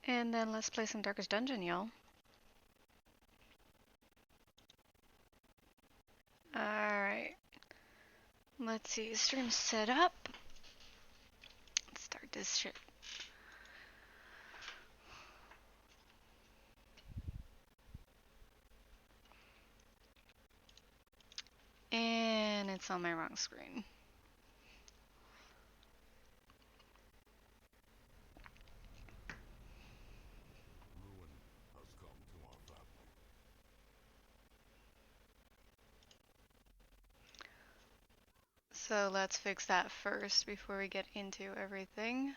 And then let's play some Darkest Dungeon, y'all. Alright. Let's see, stream set up. Let's start this shit. And it's on my wrong screen. So let's fix that first before we get into everything.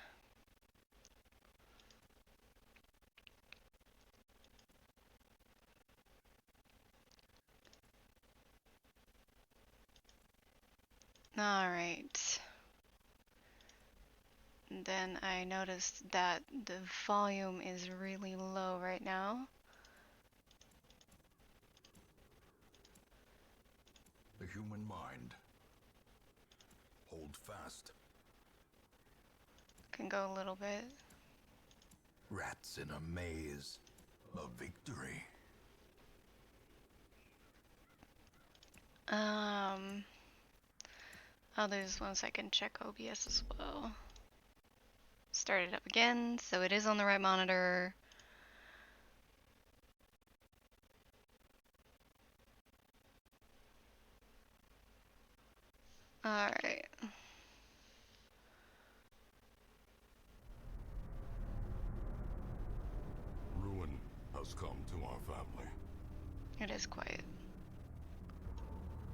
Alright. Then I noticed that the volume is really low right now. The human mind. Hold fast. Can go a little bit. Rats in a maze. A victory. Oh, there's one second, check OBS as well. Start it up again, so it is on the right monitor. Alright. Ruin has come to our family. It is quiet.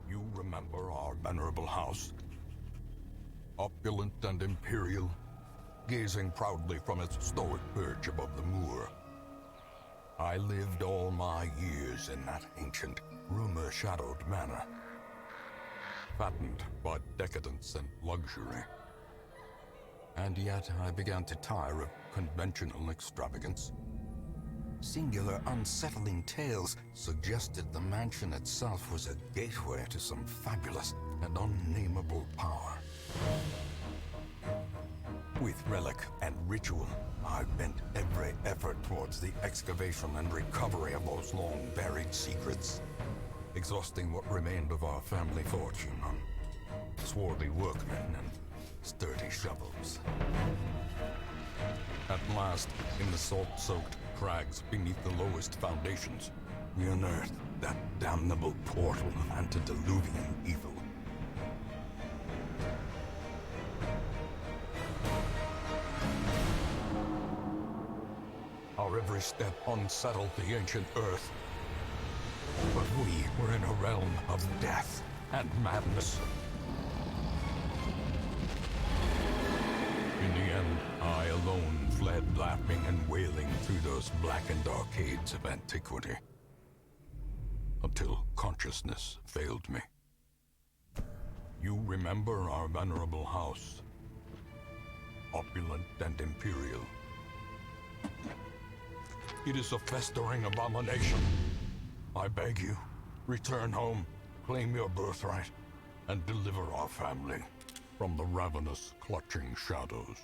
You remember our venerable house? Opulent and imperial, gazing proudly from its stoic perch above the moor. I lived all my years in that ancient, rumor-shadowed manor. Fattened by decadence and luxury. And yet I began to tire of conventional extravagance. Singular, unsettling tales suggested the mansion itself was a gateway to some fabulous and unnameable power. With relic and ritual, I bent every effort towards the excavation and recovery of those long-buried secrets, exhausting what remained of our family fortune on swarthy workmen and sturdy shovels. At last, in the salt-soaked crags beneath the lowest foundations, we unearthed that damnable portal of antediluvian evil. Our every step unsettled the ancient earth. But we were in a realm of death and madness. In the end, I alone fled laughing and wailing through those blackened arcades of antiquity. Until consciousness failed me. You remember our venerable house. Opulent and imperial. It is a festering abomination. I beg you, return home, claim your birthright, and deliver our family from the ravenous, clutching shadows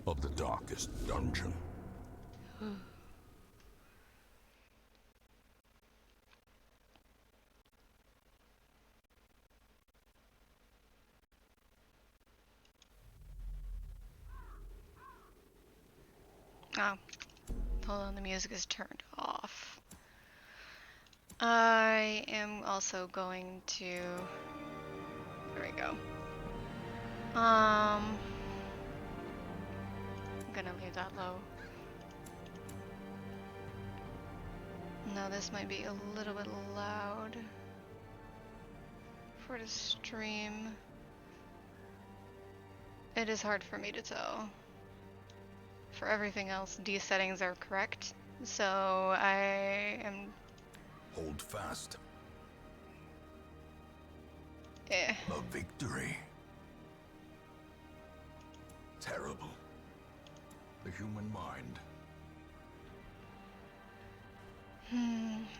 of the darkest dungeon. Oh. Hold on, the music is turned off. I am also going to... There we go. I'm gonna leave that low. No, this might be a little bit loud for the stream. It is hard for me to tell. For everything else, these settings are correct. So I am... Hold fast. Eh. A victory. Terrible. The human mind.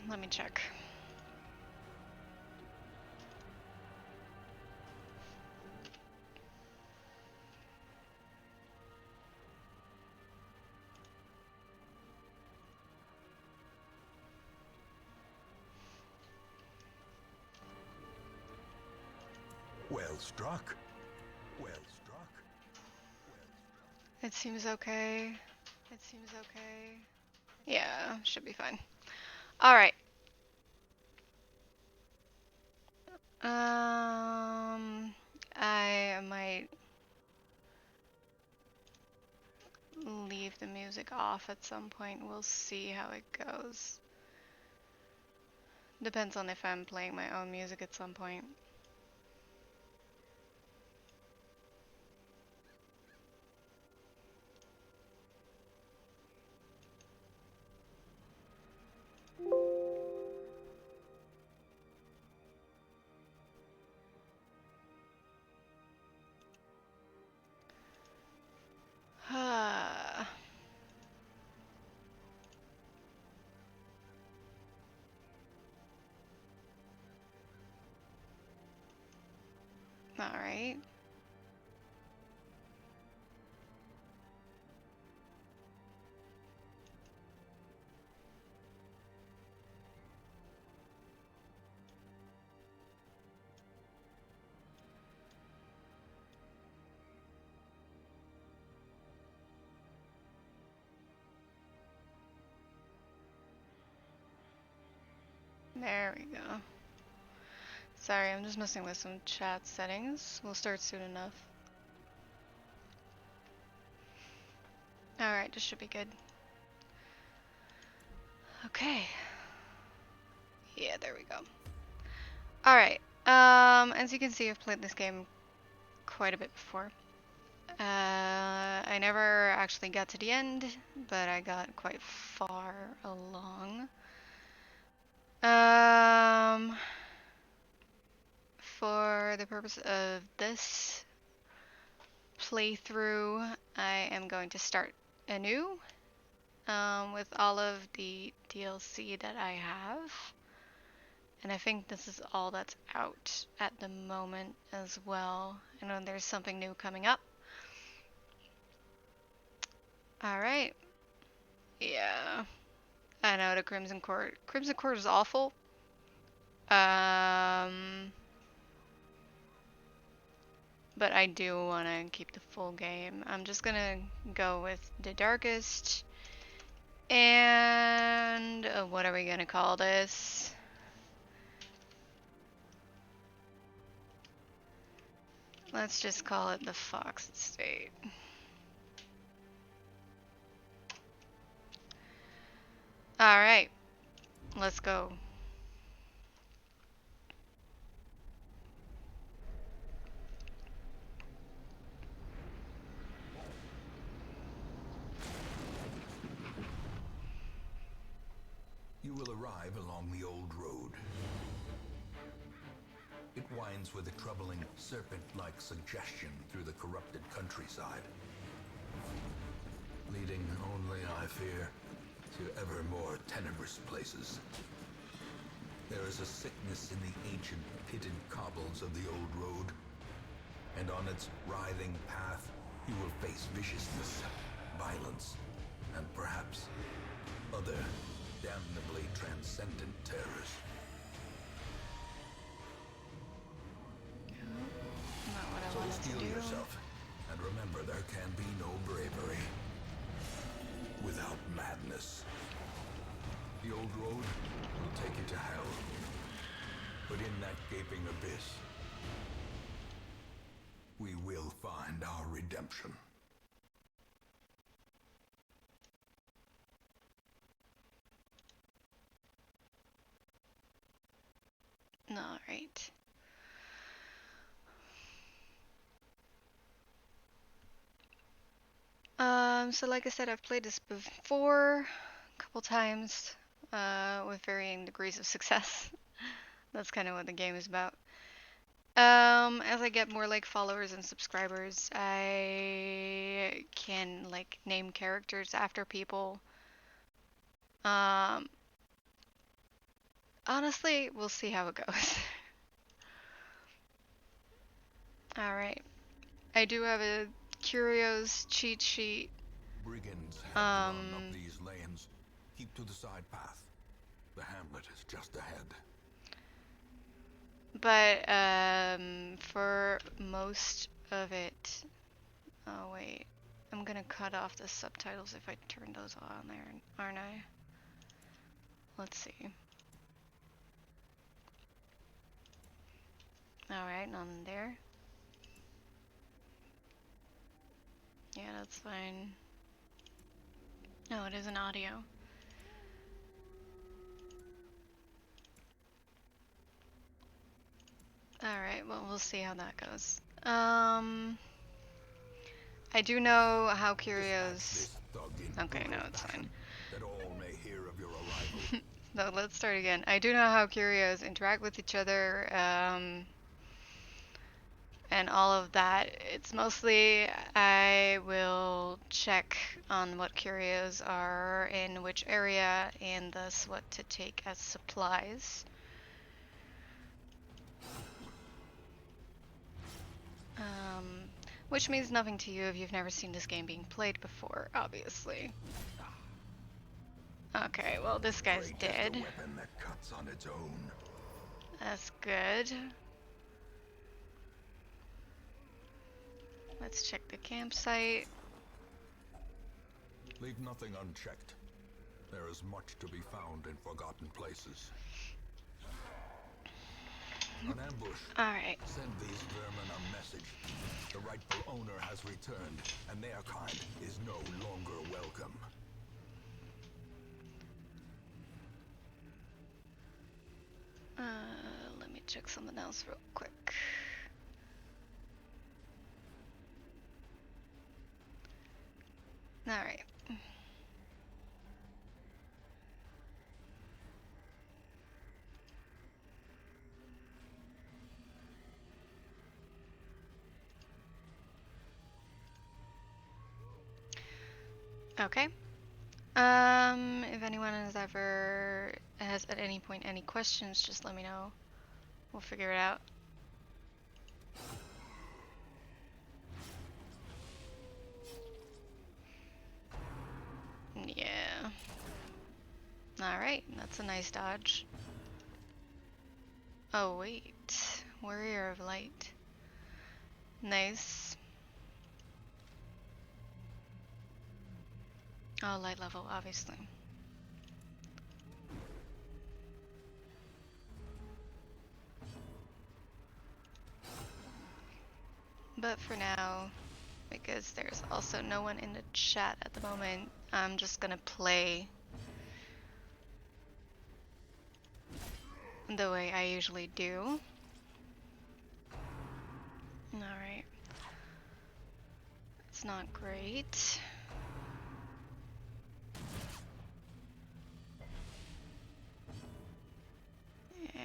Let me check. Well struck. Well struck. It seems okay. It seems okay. Yeah, should be fine. Alright. I might leave the music off at some point. We'll see how it goes. Depends on if I'm playing my own music at some point. Alright. There we go. Sorry, I'm just messing with some chat settings. We'll start soon enough. Alright, this should be good. Okay. Yeah, there we go. Alright. As you can see, I've played this game quite a bit before. I never actually got to the end, but I got quite far along. For the purpose of this playthrough, I am going to start anew with all of the DLC that I have. And I think this is all that's out at the moment as well. I know there's something new coming up. Alright. Yeah. I know the Crimson Court. Crimson Court is awful. But I do want to keep the full game. I'm just gonna go with the darkest. And what are we gonna call this? Let's just call it the Fox Estate. Alright, let's go. You will arrive along the old road. It winds with a troubling serpent-like suggestion through the corrupted countryside, leading only, I fear, to ever more tenebrous places. There is a sickness in the ancient pitted cobbles of the old road, and on its writhing path you will face viciousness, violence, and perhaps other damnably transcendent terrors. Not what I So wanted to steel do. yourself, and remember there can be no bravery without madness. The old road will take you to hell, but in that gaping abyss, we will find our redemption. All right. So like I said, I've played this before a couple times with varying degrees of success. That's kind of what the game is about. As I get more like followers and subscribers, I can like name characters after people. Honestly, we'll see how it goes. Alright. I do have a Curios cheat sheet. Brigands have run up these lanes. Keep to the side path. The hamlet is just ahead. But for most of it, oh wait, I'm gonna cut off the subtitles if I turn those on there, aren't I? Let's see. Alright, none there. Yeah, that's fine. No, it is an audio. Alright, well, we'll see how that goes. I do know how Dispatch Curios... this thug in Okay, no, brutal it's fine. fashion, that all may hear of your arrival. No, let's start again. I do know how Curios interact with each other, and all of that. It's mostly I will check on what Curios are in which area, and thus what to take as supplies. Which means nothing to you if you've never seen this game being played before, obviously. Okay, well, this guy's Great is dead. the weapon that cuts on its own. That's good. Let's check the campsite. Leave nothing unchecked. There is much to be found in forgotten places. An ambush. Alright. Send these vermin a message. The rightful owner has returned, and their kind is no longer welcome. Let me check something else real quick. Alright. Okay. If anyone has at any point any questions, just let me know. We'll figure it out. Yeah. Alright, that's a nice dodge. Oh wait. Warrior of Light. Nice. Oh, light level, obviously. But for now, because there's also no one in the chat at the moment, I'm just gonna play the way I usually do. Alright. It's not great. Yeah.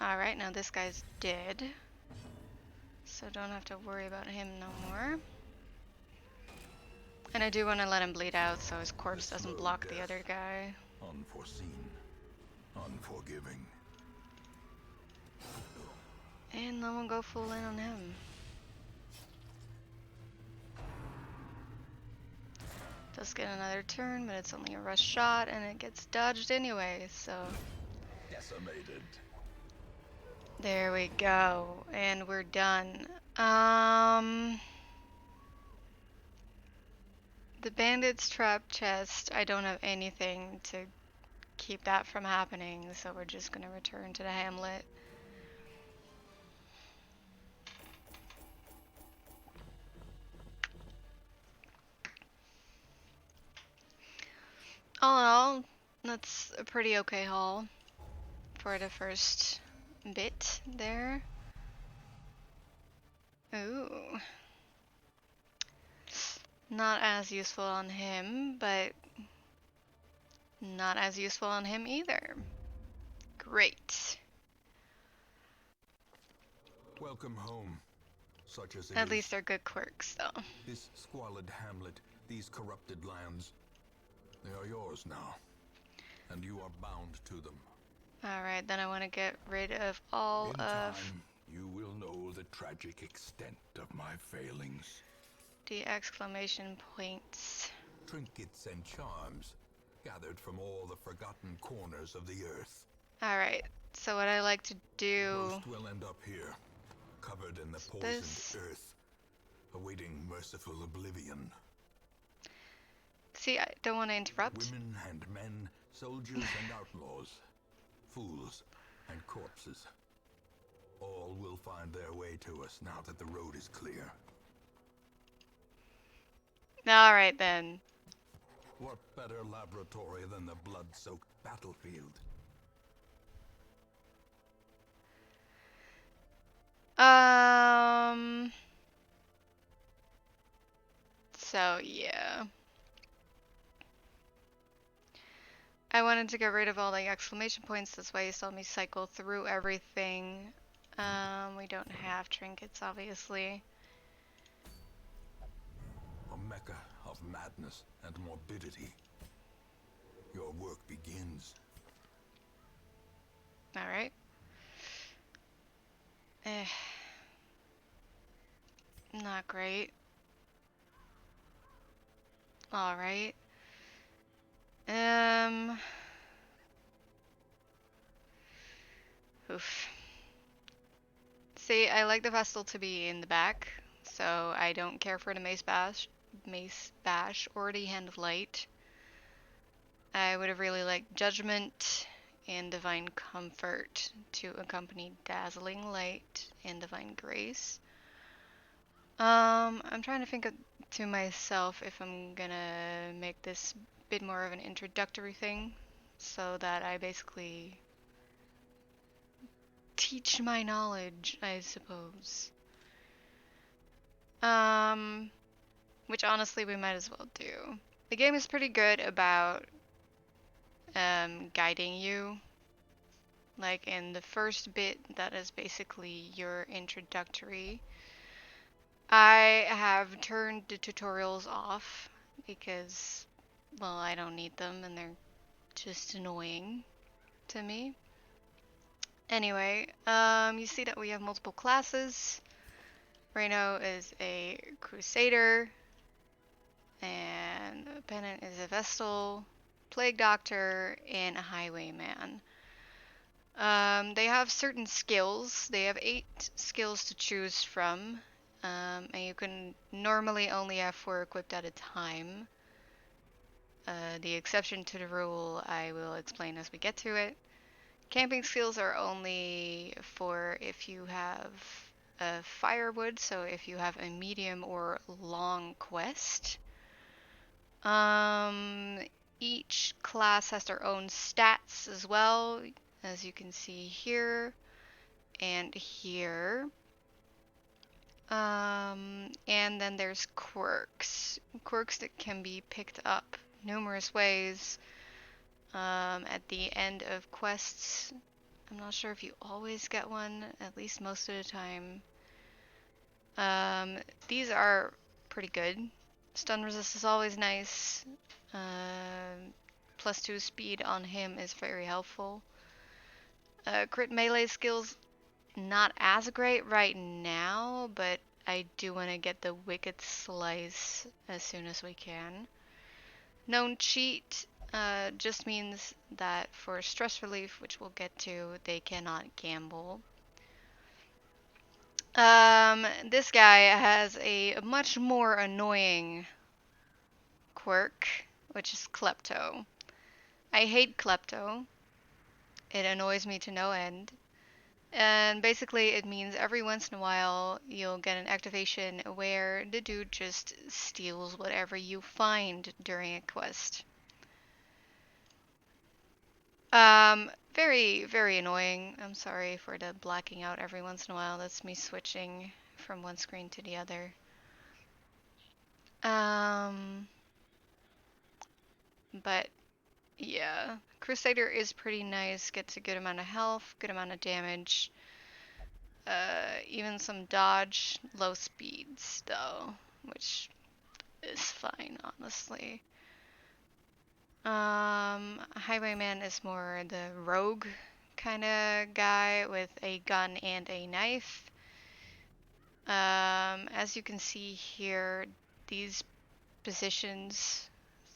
Alright, now this guy's dead. So don't have to worry about him no more. And I do want to let him bleed out so his corpse doesn't block the other guy. Unforeseen. Unforgiving. And no one go full in on him. Does get another turn, but it's only a rush shot and it gets dodged anyway, so... Decimated. There we go. And we're done. The bandit's trap chest, I don't have anything to keep that from happening, so we're just gonna return to the hamlet. All in all, that's a pretty okay haul for the first bit there. Ooh. Not as useful on him, but not as useful on him either. Great. Welcome home. Such as it At is. least they're good quirks, though. This squalid hamlet, these corrupted lands, they are yours now. And you are bound to them. Alright, then I want to get rid of all In of time, you will know the tragic extent of my failings. the exclamation points. Trinkets and charms, gathered from all the forgotten corners of the earth. Alright, so what I like to do Most will end up here, covered in the is poisoned this. earth, awaiting merciful oblivion. See, I don't want to interrupt. Women and men, soldiers and outlaws, fools and corpses. All will find their way to us now that the road is clear. Alright then. What better laboratory than the blood-soaked battlefield? So yeah. I wanted to get rid of all the exclamation points, that's why you saw me cycle through everything. We don't have trinkets, obviously. A mecca of madness and morbidity. Your work begins. Alright. Eh. Not great. Alright. Oof. See, I like the Vestal to be in the back, so I don't care for the Mace Bash, or the Hand of Light. I would have really liked Judgment and Divine Comfort to accompany Dazzling Light and Divine Grace. I'm trying to think to myself if I'm gonna make this a bit more of an introductory thing, so that I basically teach my knowledge, I suppose. Which honestly we might as well do. The game is pretty good about guiding you. Like in the first bit, that is basically your introductory. I have turned the tutorials off because, well, I don't need them and they're just annoying to me. Anyway, you see that we have multiple classes. Reno is a Crusader, and Pennant is a Vestal, Plague Doctor, and a Highwayman. They have certain skills. They have 8 skills to choose from, and you can normally only have 4 equipped at a time. The exception to the rule I will explain as we get to it. Camping skills are only for if you have a firewood, so if you have a medium or long quest. Each class has their own stats as well, as you can see here and here. And then there's quirks. Quirks that can be picked up numerous ways at the end of quests. I'm not sure if you always get one, at least most of the time. These are pretty good. Stun resist is always nice. +2 speed on him is very helpful. Crit melee skills, not as great right now, but I do want to get the Wicked Slice as soon as we can. Known cheat just means that for stress relief, which we'll get to, they cannot gamble. This guy has a much more annoying quirk, which is Klepto. I hate Klepto. It annoys me to no end. And basically it means every once in a while you'll get an activation where the dude just steals whatever you find during a quest. Very, very annoying. I'm sorry for the blacking out every once in a while. That's me switching from one screen to the other. But yeah, Crusader is pretty nice. Gets a good amount of health, good amount of damage. Even some dodge, low speeds though, which is fine, honestly. Highwayman is more the rogue kind of guy with a gun and a knife. As you can see here, these positions,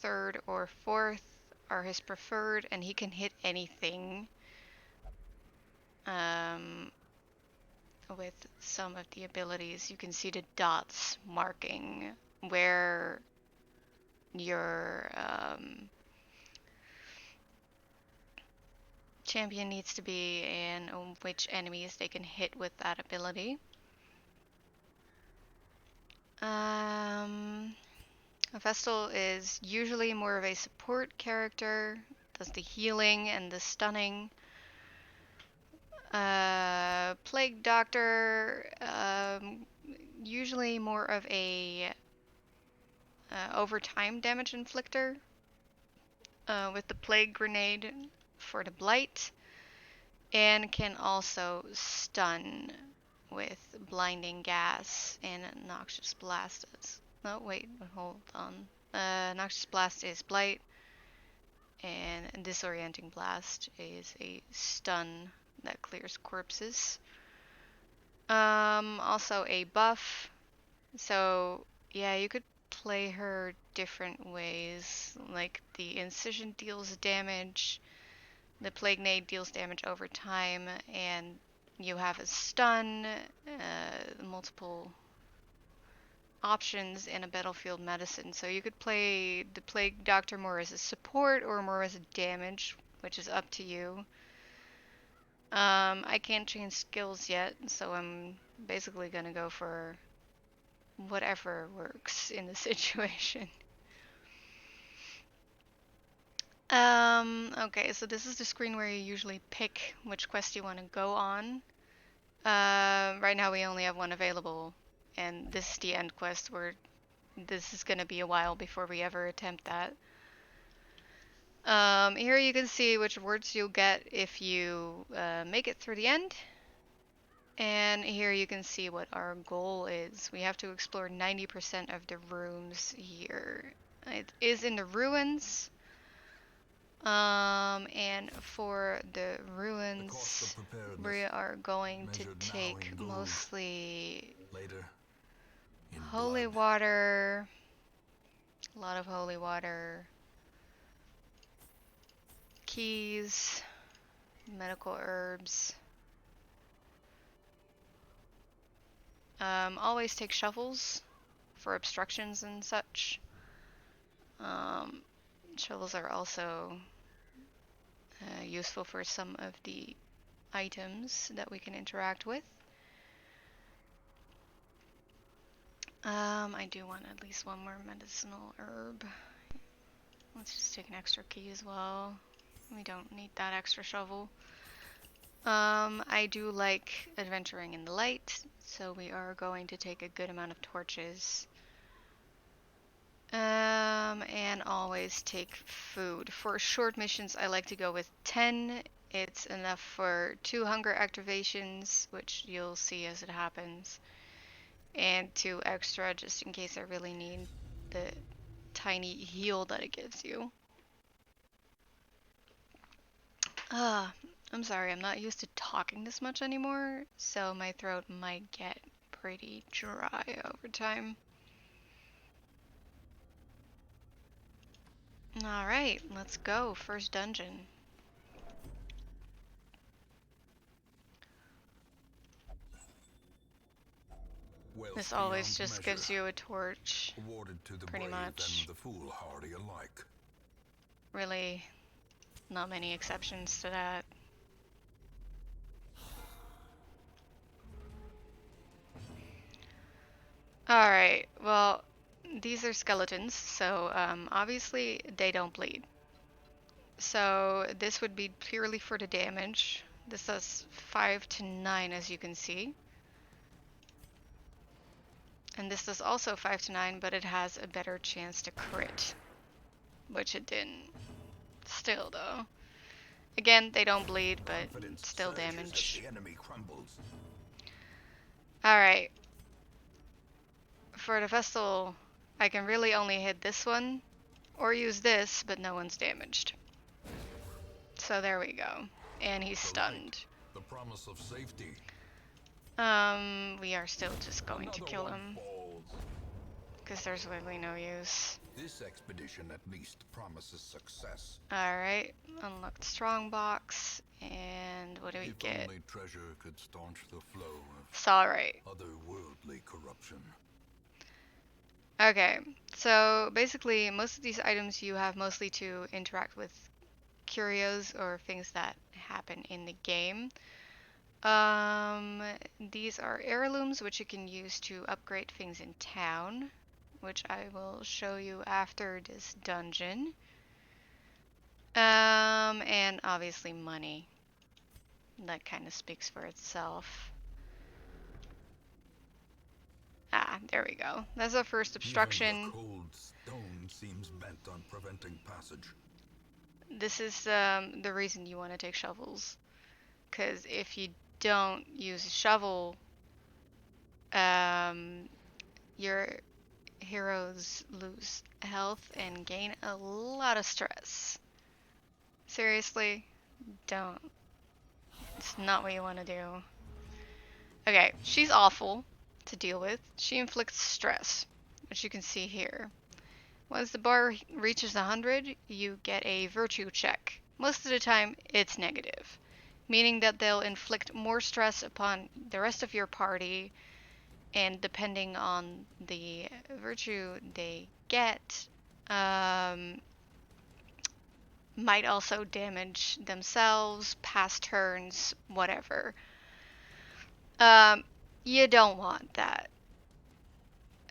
3rd or 4th, are his preferred, and he can hit anything. with some of the abilities, you can see the dots marking where your champion needs to be and which enemies they can hit with that ability. Vestal is usually more of a support character, does the healing and the stunning. Plague Doctor, usually more of a overtime damage inflictor, with the Plague Grenade for the Blight, and can also stun with Blinding Gas and Noxious Blast. No, wait, hold on. Noxious Blast is Blight, and Disorienting Blast is a stun that clears corpses. Also a buff. So, yeah, you could play her different ways. Like, the Incision deals damage, the Plague Nade deals damage over time, and you have a stun, multiple options in a battlefield medicine. So you could play the Plague Doctor more as a support or more as a damage, which is up to you. I can't change skills yet, so I'm basically gonna go for whatever works in the situation. Okay, so this is the screen where you usually pick which quest you want to go on. Right now we only have one available, and this is the end quest where this is gonna be a while before we ever attempt that. Here you can see which words you'll get if you make it through the end. And here you can see what our goal is. We have to explore 90% of the rooms here. It is in the ruins. And for the ruins, we are going to take mostly holy water, a lot of holy water, keys, medical herbs. Always take shovels for obstructions and such. Shovels are also useful for some of the items that we can interact with. I do want at least one more medicinal herb. Let's just take an extra key as well. We don't need that extra shovel. I do like adventuring in the light, so we are going to take a good amount of torches. And always take food. For short missions, I like to go with 10. It's enough for 2 hunger activations, which you'll see as it happens, and 2 extra just in case I really need the tiny heal that it gives you. I'm sorry, I'm not used to talking this much anymore, so my throat might get pretty dry over time. Alright, let's go. First dungeon. This always just gives you a torch, pretty much. The foolhardy alike. Really, not many exceptions to that. Alright, well, these are skeletons, so obviously they don't bleed. So this would be purely for the damage. This does 5 to 9, as you can see. And this does also 5 to 9, but it has a better chance to crit, which it didn't. Still, though. Again, they don't bleed, but still damage. Alright. For the Vestal, I can really only hit this one, or use this, but no one's damaged. So there we go. And he's stunned. The promise of safety. We are still just going to kill him, because there's literally no use. This expedition at least promises success. Alright, unlocked strongbox, and what do we If get? only treasure could staunch the flow of It's alright. otherworldly corruption. Okay, so basically most of these items you have mostly to interact with curios or things that happen in the game. These are heirlooms which you can use to upgrade things in town, which I will show you after this dungeon. And obviously money. That kind of speaks for itself. Ah, there we go. That's our first obstruction. Even the cold stone seems bent on preventing passage. This is the reason you want to take shovels. Because if you don't use a shovel, your heroes lose health and gain a lot of stress. Seriously, don't. It's not what you want to do. Okay, she's awful to deal with. She inflicts stress, which you can see here. Once the bar reaches 100, you get a virtue check. Most of the time, it's negative, meaning that they'll inflict more stress upon the rest of your party, and depending on the virtue they get, might also damage themselves, pass turns, whatever. You don't want that.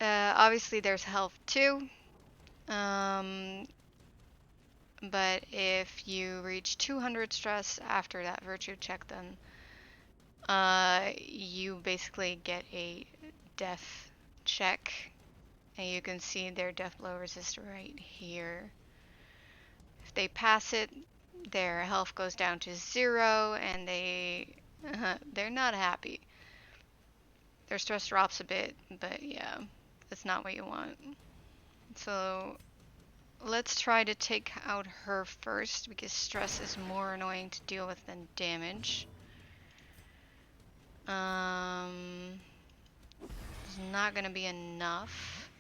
Obviously, there's health too. But if you reach 200 stress after that virtue check, then you basically get a death check. And you can see their death blow resist right here. If they pass it, their health goes down to 0, and they're not happy. Their stress drops a bit, but yeah, that's not what you want. So let's try to take out her first, because stress is more annoying to deal with than damage. It's not gonna be enough.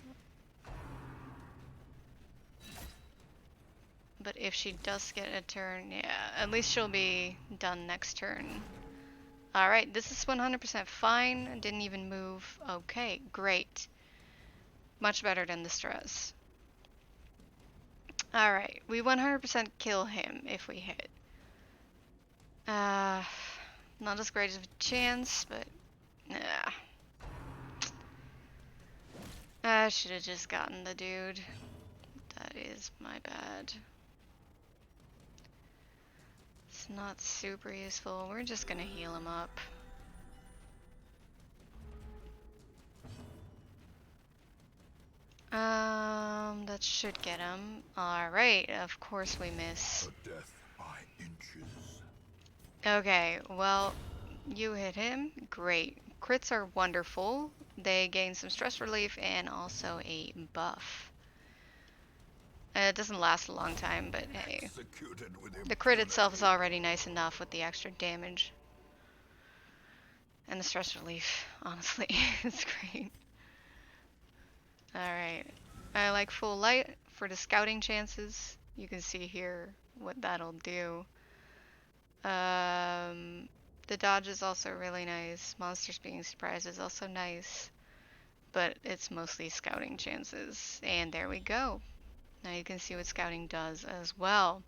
But if she does get a turn, yeah, at least she'll be done next turn. Alright, this is 100% fine. Didn't even move. Okay, great. Much better than the stress. Alright, we 100% kill him if we hit. Not as great of a chance, but nah. I should have just gotten the dude. That is my bad. It's not super useful. We're just gonna heal him up. That should get him. Alright, of course we miss. A death by inches. Okay, well, you hit him. Great. Crits are wonderful. They gain some stress relief and also a buff. It doesn't last a long time, but hey. The crit itself is already nice enough with the extra damage. And the stress relief, honestly, it's great. Alright. I like full light for the scouting chances. You can see here what that'll do. The dodge is also really nice. Monsters being surprised is also nice. But it's mostly scouting chances. And there we go. Now you can see what scouting does as well.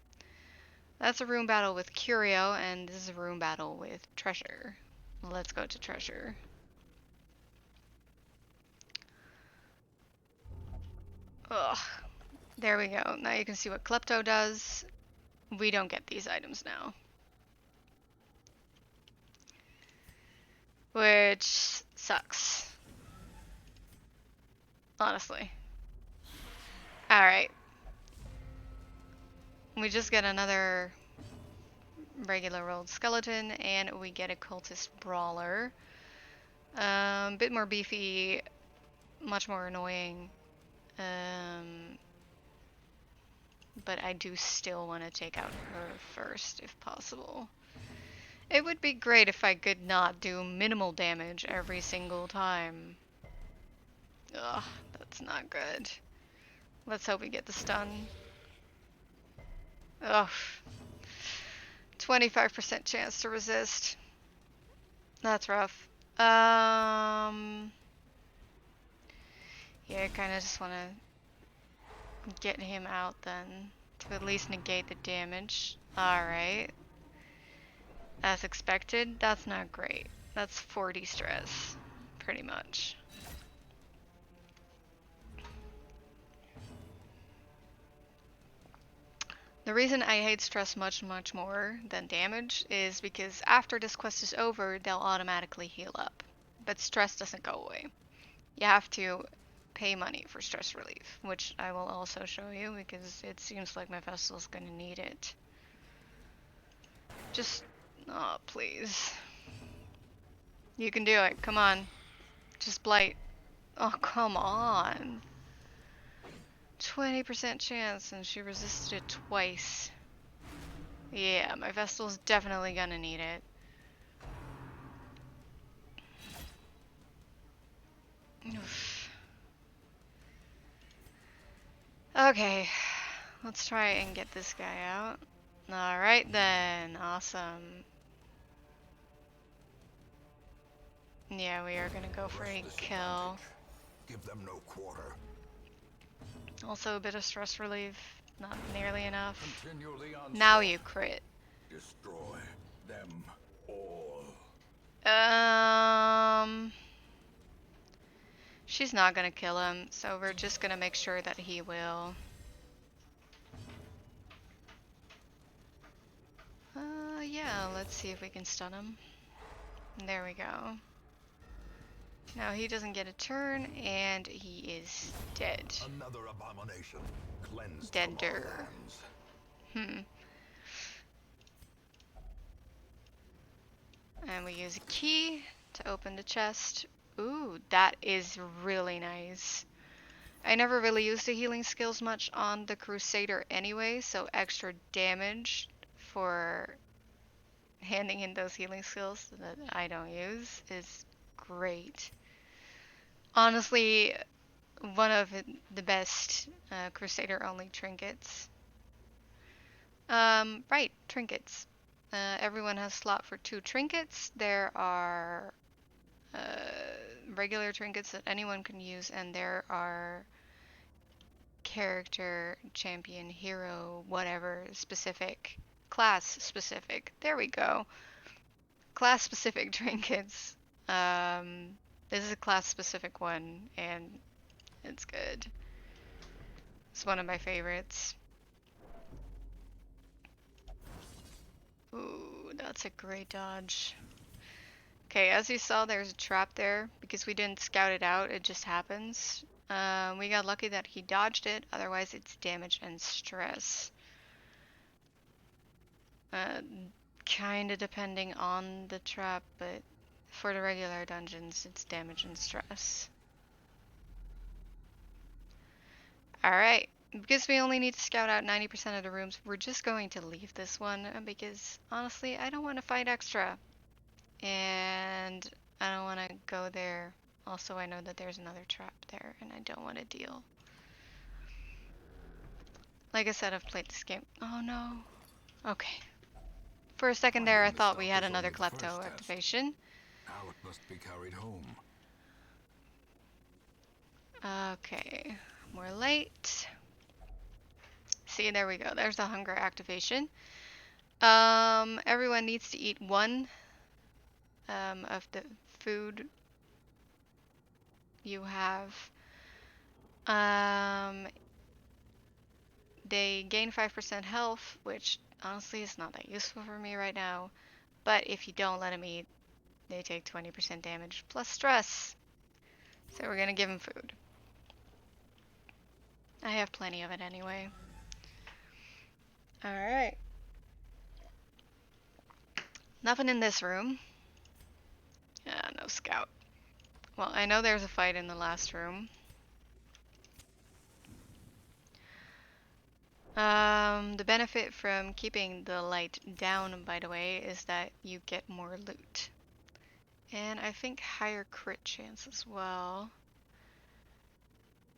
That's a room battle with Curio, and this is a room battle with Treasure. Let's go to Treasure. Ugh. There we go. Now you can see what Klepto does. We don't get these items now. Which sucks. Honestly. Alright. We just get another regular rolled skeleton, and we get a cultist brawler. Bit more beefy, much more annoying. But I do still want to take out her first, if possible. It would be great if I could not do minimal damage every single time. Ugh, that's not good. Let's hope we get the stun. Ugh. 25% chance to resist. That's rough. Yeah, I kind of just want to get him out then, to at least negate the damage. Alright. As expected, that's not great. That's 40 stress, pretty much. The reason I hate stress much more than damage is because after this quest is over, they'll automatically heal up. But stress doesn't go away. You have to pay money for stress relief, which I will also show you because it seems like my vessel's gonna need it. Just, oh, please. You can do it, come on. Just blight. Oh, come on. 20% chance and she resisted it twice. Yeah, my vessel's definitely gonna need it. Oof. Okay, let's try and get this guy out. Alright then, awesome. Yeah, we are gonna go for a kill. Give them no quarter. Also a bit of stress relief, not nearly enough. Continually on Now you crit. destroy them all. She's not gonna kill him, so we're just gonna make sure that he will. Yeah, let's see if we can stun him. There we go. Now he doesn't get a turn, and he is dead. Another abomination cleansed Deader. from our lands. And we use a key to open the chest. Ooh, that is really nice. I never really used the healing skills much on the Crusader anyway, so extra damage for handing in those healing skills that I don't use is great. Honestly, one of the best Crusader only trinkets. Right, trinkets. Everyone has slot for 2 trinkets. There are regular trinkets that anyone can use, and there are character, champion, hero, whatever, specific, class specific. There we go. Class specific trinkets. This is a class specific one, and it's good. It's one of my favorites. Ooh, that's a great dodge. Okay, as you saw, there's a trap there. Because we didn't scout it out, it just happens. We got lucky that he dodged it, otherwise it's damage and stress. Kinda depending on the trap, but for the regular dungeons, it's damage and stress. Alright, because we only need to scout out 90% of the rooms, we're just going to leave this one, because honestly, I don't want to fight extra. And I don't want to go there. Also, I know that there's another trap there, and I don't want to deal. Like I said, I've played this game. Oh no. Okay. For a second there, I thought we had another Klepto activation. Now it must be carried home. Okay. More light. See, there we go. There's the hunger activation. Everyone needs to eat 1 of the food you have. They gain 5% health, which honestly is not that useful for me right now. But if you don't let them eat, they take 20% damage plus stress. So we're gonna give them food. I have plenty of it anyway. Alright. Nothing in this room. Yeah, no scout. Well, I know there's a fight in the last room. The benefit from keeping the light down, by the way, is that you get more loot. And I think higher crit chance as well.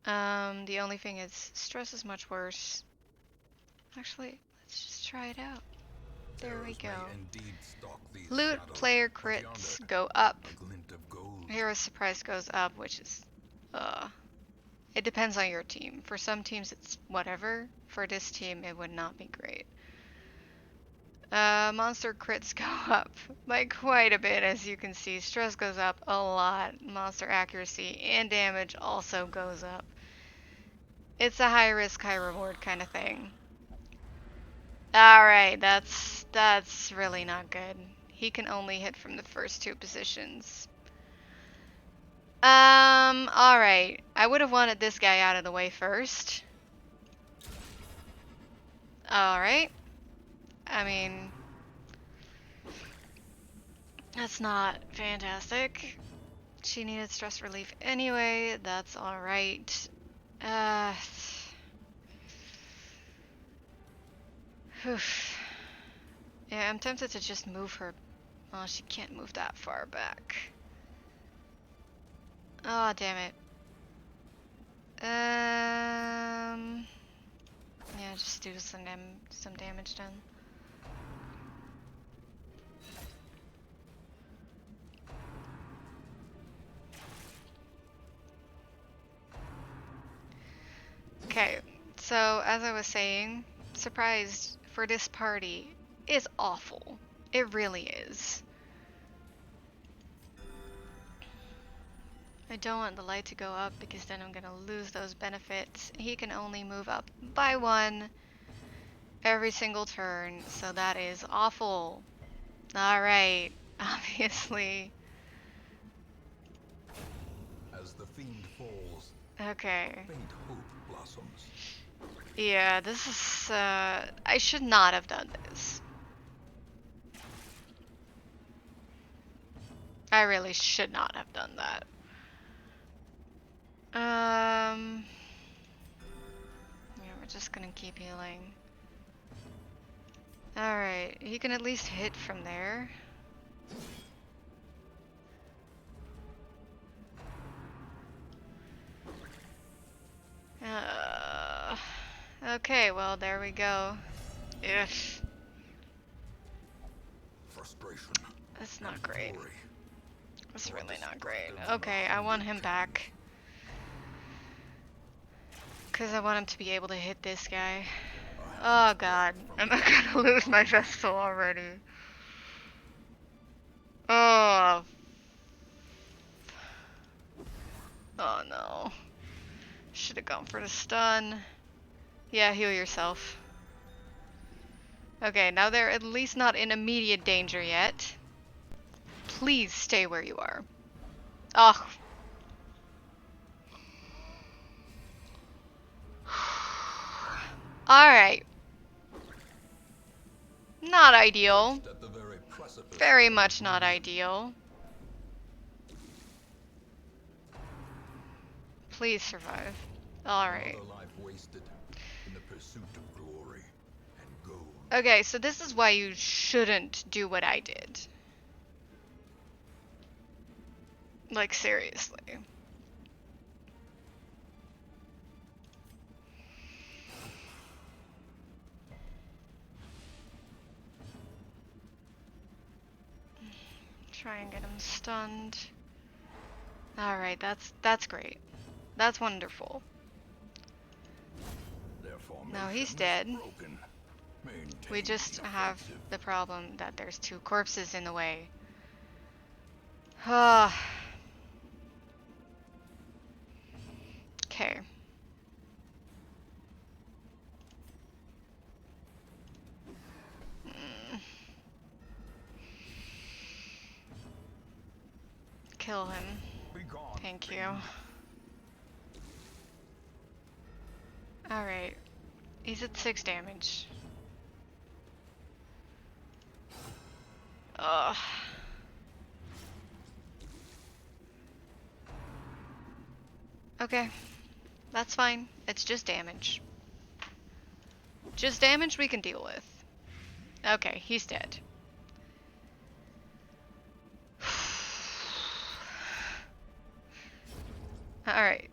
The only thing is, stress is much worse. Actually, let's just try it out. There we Terrors go. may indeed stalk these Loot shadows, player but crits yonder, go up. a glint of gold. Hero surprise goes up, which is, it depends on your team. For some teams, it's whatever. For this team, it would not be great. Monster crits go up by quite a bit, as you can see. Stress goes up a lot. Monster accuracy and damage also goes up. It's a high risk, high reward kind of thing. Alright, that's really not good. He can only hit from the first two positions. Alright. I would have wanted this guy out of the way first. Alright. I mean, that's not fantastic. She needed stress relief anyway. That's alright. Whew. Yeah, I'm tempted to just move her. Oh, she can't move that far back. Oh, damn it. Yeah, just do some damage then. Okay, so as I was saying, surprised for this party is awful. It really is. I don't want the light to go up because then I'm gonna lose those benefits. He can only move up by one every single turn, so that is awful. Alright, obviously. As the fiend falls, Okay. faint hope blossoms. Yeah, this is, I should not have done this. I really should not have done that. Yeah, we're just gonna keep healing. Alright, he can at least hit from there. Okay, well, there we go. If Frustration. that's not and great. glory. That's More really not great. destructive than Okay, I want him back. Because I want him to be able to hit this guy. Oh god, am I gonna lose my Vestal already? Oh. Oh no. Should have gone for the stun. Yeah, heal yourself. Okay, now they're at least not in immediate danger yet. Please stay where you are. Oh. Alright. Not ideal. At the very precipice Very of much not oblivion. ideal. Please survive. Alright. Another life wasted in the pursuit of glory and gold. Okay, so this is why you shouldn't do what I did. Like, seriously. Try and get him stunned. Alright, that's great. That's wonderful. Their Now he's formation is dead. broken. Maintain We just the have offensive. the problem that there's two corpses in the way. Ah. Okay. Kill him. Be gone, Thank you. fiend. Alright. He's at 6 damage. Ugh. Okay. That's fine. It's just damage. Just damage we can deal with. Okay, he's dead. Alright.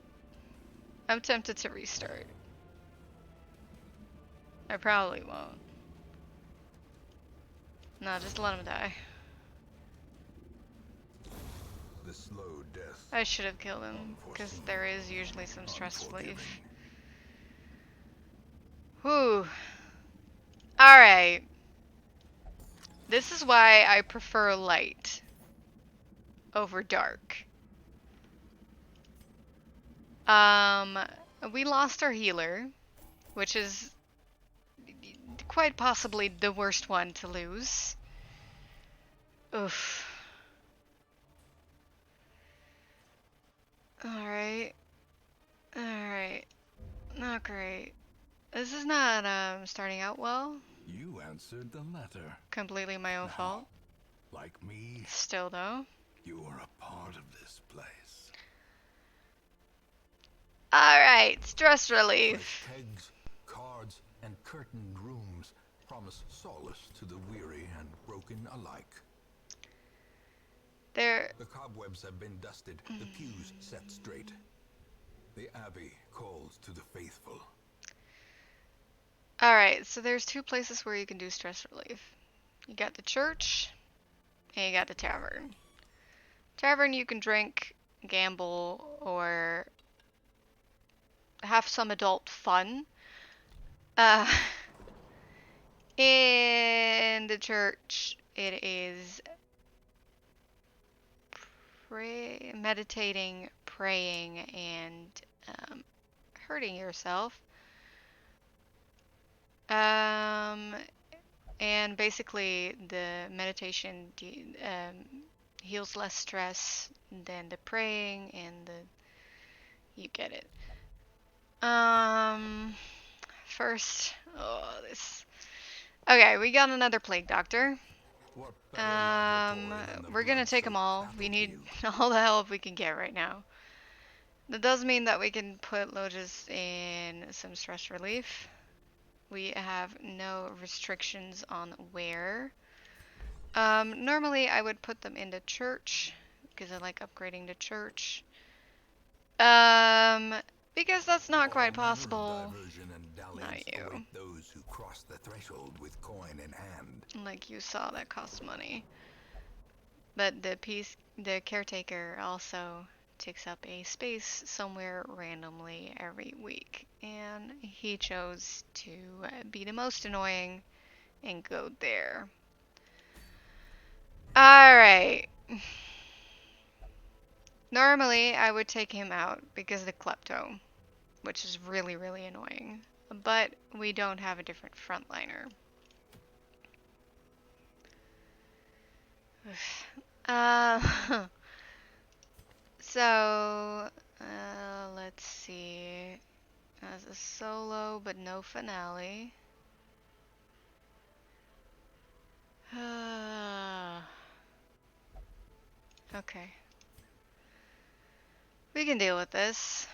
I'm tempted to restart. I probably won't. No, just let him die. The slow death. I should have killed him, because Unforeseen. there is usually some stress Unforgiving. relief. Whew. Alright. This is why I prefer light over dark. We lost our healer, which is quite possibly the worst one to lose. Oof. Alright. Alright. Not great. This is not, starting out well. You answered the letter. Completely my own fault. Like me, Still, though. you are a part of this place. Alright, stress Fresh relief. kegs, cards, and curtained rooms promise solace to the weary and broken alike. There. The cobwebs have been dusted, the pews set straight. The abbey calls to the faithful. Alright, so there's two places where you can do stress relief. You got the church, and you got the tavern. Tavern, you can drink, gamble, or have some adult fun. In the church, it is meditating, praying, and hurting yourself. And basically, the meditation heals less stress than the praying, and you get it. First, this. Okay, we got another plague doctor. What better laboratory than the We're gonna take them blood-soaked all. We need battlefield? all the help we can get right now. That does mean that we can put Logis in some stress relief. We have no restrictions on where. Normally I would put them in the church, because I like upgrading the church. Because that's not quite All manner of diversion diversion and dalliance Not you. await those who cross the threshold with coin in hand. Like you saw, that costs money. But the caretaker also takes up a space somewhere randomly every week, and he chose to be the most annoying and go there. Alright. Normally, I would take him out because of the klepto, which is really, really annoying. But we don't have a different frontliner. So, let's see. As a solo, but no finale. Okay. We can deal with this.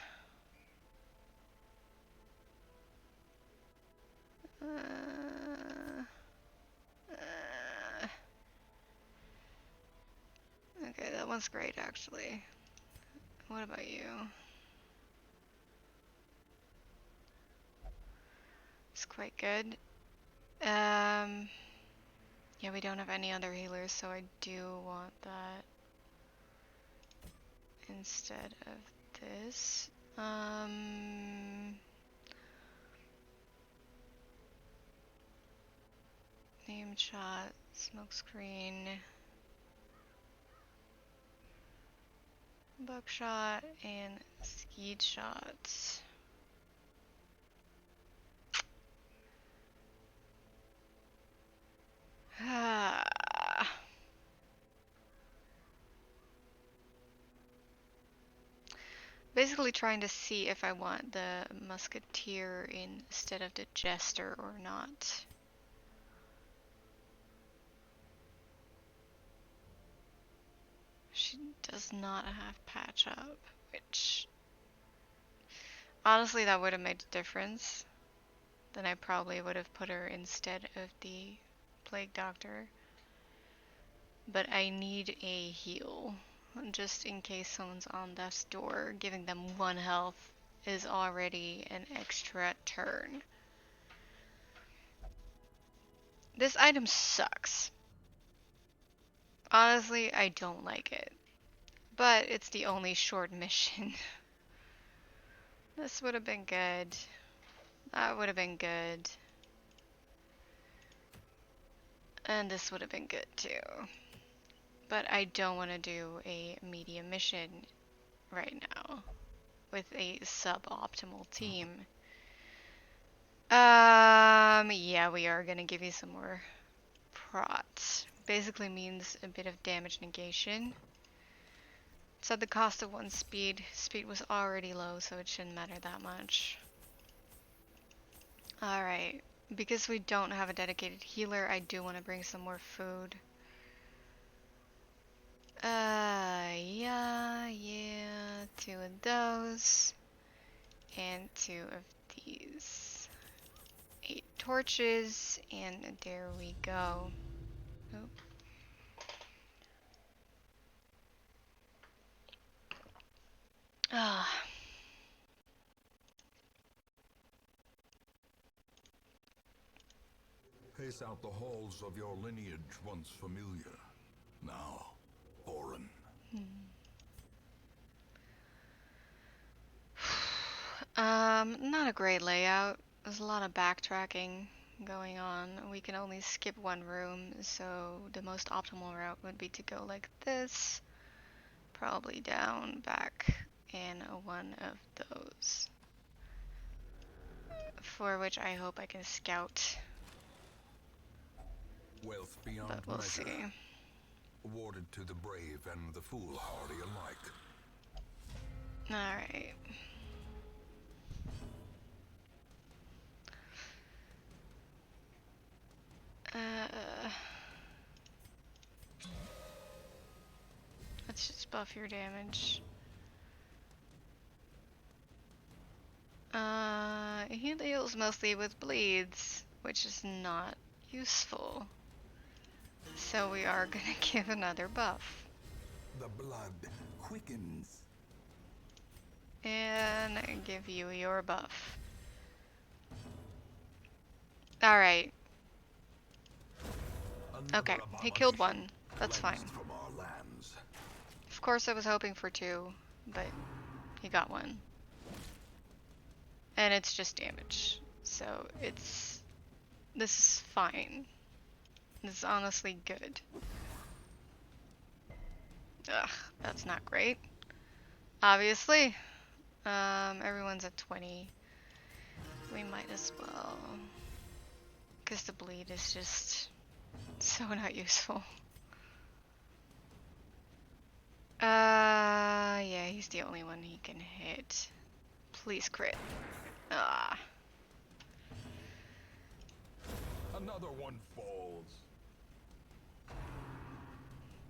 Okay, that one's great, actually. What about you? It's quite good. Yeah, we don't have any other healers, so I do want that instead of this. Name shot, smokescreen, buckshot, and skeet shots. Basically trying to see if I want the musketeer instead of the jester or not. She does not have patch up, which honestly that would have made a difference. Then I probably would have put her instead of the plague doctor. But I need a heal, just in case someone's on death's door. Giving them 1 health is already an extra turn. This item sucks. Honestly, I don't like it. But it's the only short mission. This would have been good. That would have been good. And this would have been good too. But I don't want to do a medium mission right now with a suboptimal team. Yeah, we are gonna give you some more prots. Basically means a bit of damage negation. It's at the cost of 1 speed. Speed was already low, so it shouldn't matter that much. Alright, because we don't have a dedicated healer, I do want to bring some more food. Yeah, 2 of those. And 2 of these. 8 torches, and there we go. Oop. Ah. Pace out the halls of your lineage once familiar, now foreign. Not a great layout. There's a lot of backtracking going on. We can only skip 1 room, so the most optimal route would be to go like this. Probably down, back, and 1 of those. For which I hope I can scout, Wealth beyond but we'll measure, see. awarded to the brave and the foolhardy alike. Alright. Let's just buff your damage. He deals mostly with bleeds, which is not useful. So we are gonna give another buff. The blood quickens. And give you your buff. Alright. Okay, he killed 1. That's fine. From our lands. Of course I was hoping for 2, but he got 1. And it's just damage. So this is fine. This is honestly good. Ugh, that's not great. Obviously. Everyone's at 20. We might as well. Because the bleed is just so not useful. Yeah, he's the only one he can hit. Please crit. Ah. Another one falls.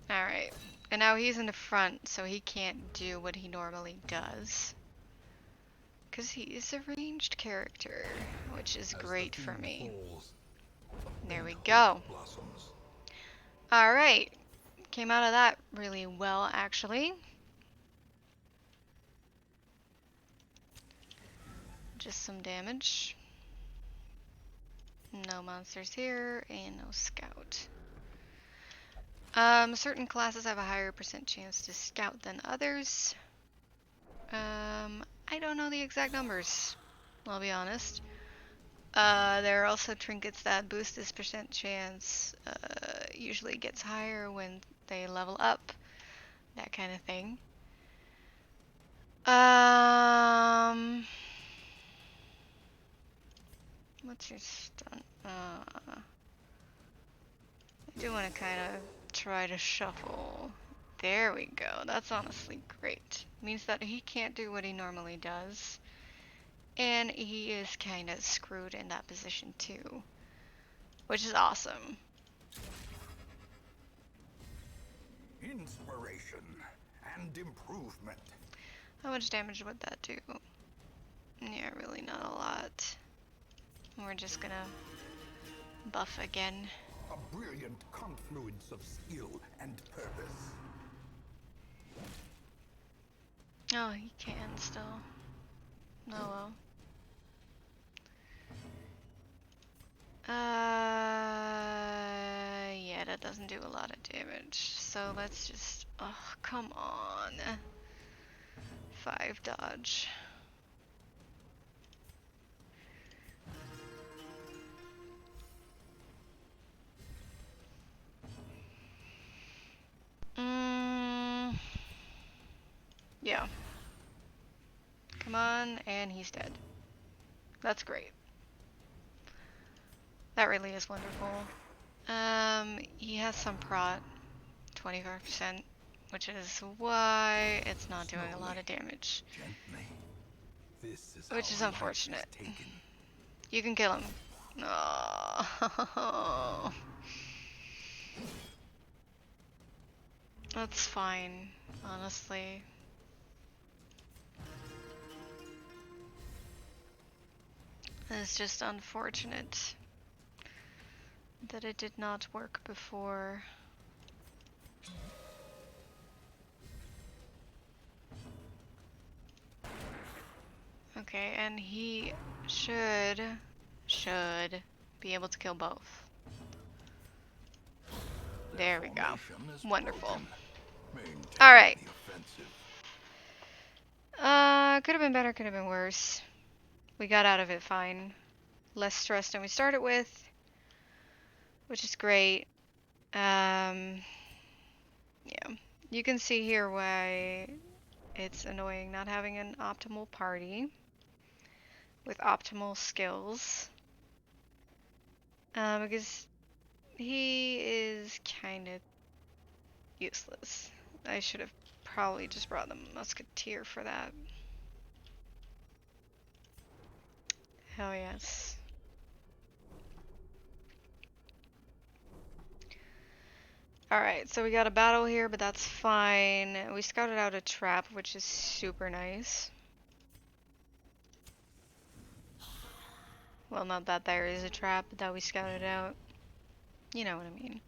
Alright. And now he's in the front, so he can't do what he normally does. Because he is a ranged character, which is great for me. There we go. Alright. Came out of that really well, actually. Just some damage. No monsters here, and no scout. Certain classes have a higher % chance to scout than others. I don't know the exact numbers, I'll be honest. There are also trinkets that boost this % chance. Usually gets higher when they level up. That kind of thing. What's your stun? I do want to kind of try to shuffle. There we go. That's honestly great. Means that he can't do what he normally does. And he is kind of screwed in that position too. Which is awesome. Inspiration and improvement. How much damage would that do? Yeah, really not a lot. We're just gonna buff again. A brilliant confluence of skill and purpose. Oh, he can still. Oh well. Yeah, that doesn't do a lot of damage. So let's just, oh, come on. 5 dodge. Yeah. Come on, and he's dead. That's great. That really is wonderful. He has some prot, 25%, which is why it's not doing a lot of damage. Gently. This is Which is how life unfortunate. taken. You can kill him. Oh. That's fine, honestly. It's just unfortunate that it did not work before. Okay, and he should be able to kill both. There we go. Wonderful. Alright. Could have been better, could have been worse. We got out of it fine. Less stress than we started with, which is great. Yeah. You can see here why it's annoying not having an optimal party with optimal skills. Because he is kind of useless. I should have probably just brought the musketeer for that. Hell yes. Alright, so we got a battle here, but that's fine. We scouted out a trap, which is super nice. Well, not that there is a trap, but that we scouted out. You know what I mean.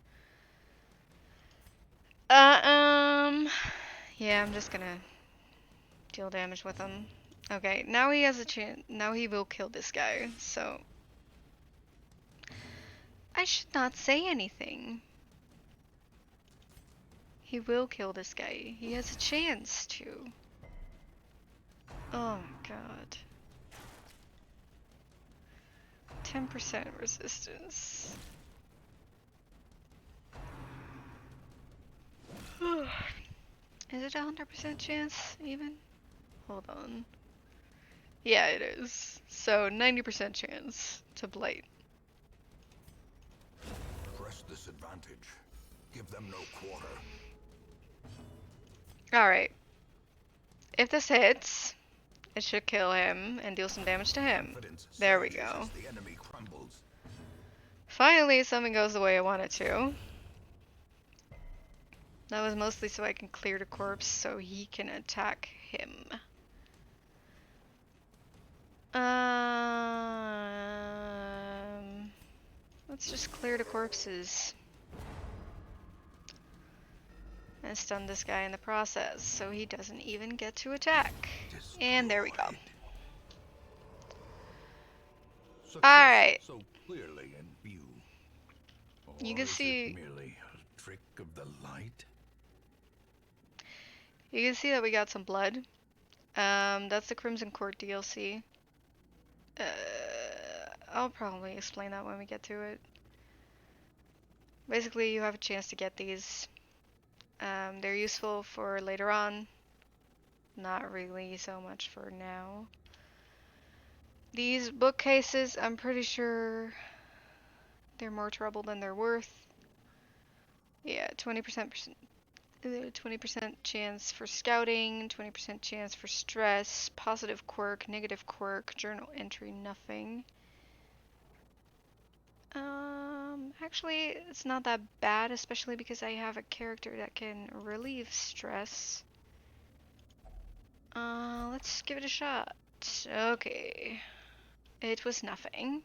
Yeah, I'm just gonna deal damage with him. Okay, now he has a chance. Now he will kill this guy, so I should not say anything. He will kill this guy. He has a chance to. Oh my god. 10% resistance. Is it a 100% chance, even? Hold on. Yeah, it is. So, 90% chance to blight. Press this advantage. Give them no quarter. Alright. If this hits, it should kill him and deal some damage to him. There we go. The enemy crumbles. Finally, something goes the way I want it to. That was mostly so I can clear the corpse so he can attack him. Let's just clear the corpses. And stun this guy in the process so he doesn't even get to attack. And there we go. Alright. So clearly in view. You can see merely a trick of the light. You can see that we got some blood. That's the Crimson Court DLC. I'll probably explain that when we get to it. Basically, you have a chance to get these. They're useful for later on. Not really so much for now. These bookcases, I'm pretty sure they're more trouble than they're worth. Yeah, 20% chance for scouting, 20% chance for stress, positive quirk, negative quirk, journal entry, nothing. Actually, it's not that bad, especially because I have a character that can relieve stress. Let's give it a shot. Okay. It was nothing.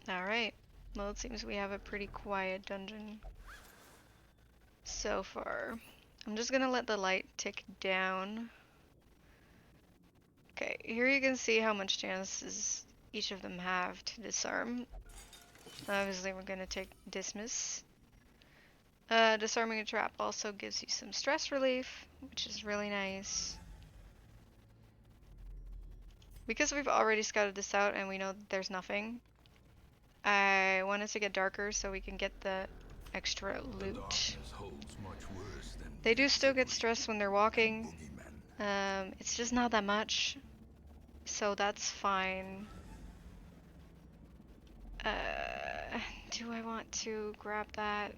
Alright. Well, it seems we have a pretty quiet dungeon. so far. I'm just gonna let the light tick down. Okay, here you can see how much chances each of them have to disarm. Obviously, we're gonna take dismiss. Disarming a trap also gives you some stress relief, which is really nice. Because we've already scouted this out and we know that there's nothing, I wanted to get darker so we can get the extra loot. They do still get stressed when they're walking. It's just not that much, so that's fine. Do I want to grab that?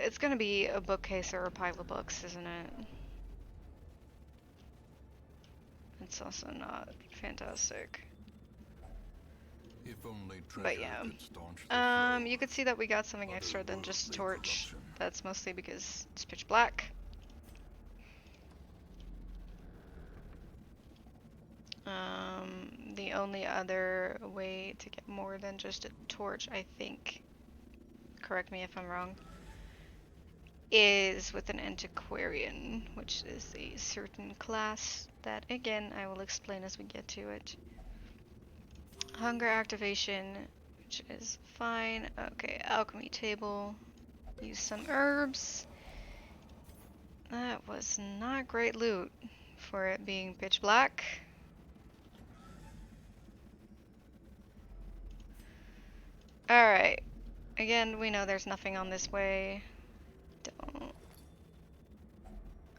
It's gonna be a bookcase or a pile of books, isn't it? It's also not fantastic. If only But treasure yeah. could staunch the flow. You could see that we got something extra than just a torch. That's mostly because it's pitch black. The only other way to get more than just a torch, I think, correct me if I'm wrong, is with an antiquarian, which is a certain class that, again, I will explain as we get to it. Hunger activation, which is fine. Okay, alchemy table. Use some herbs. That was not great loot for it being pitch black. Alright. Again, we know there's nothing on this way. Don't.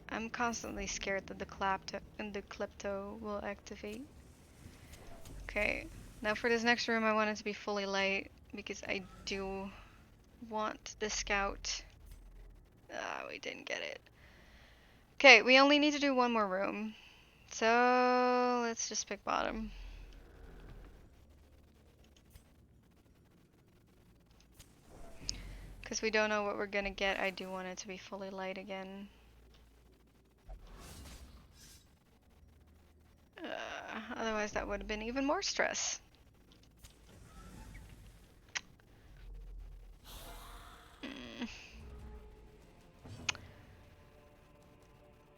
I'm constantly scared that the klepto will activate. Okay. Now for this next room, I want it to be fully light because I do want the scout. We didn't get it. Okay, we only need to do one more room. So let's just pick bottom. Because we don't know what we're gonna get, I do want it to be fully light again. Otherwise that would have been even more stress.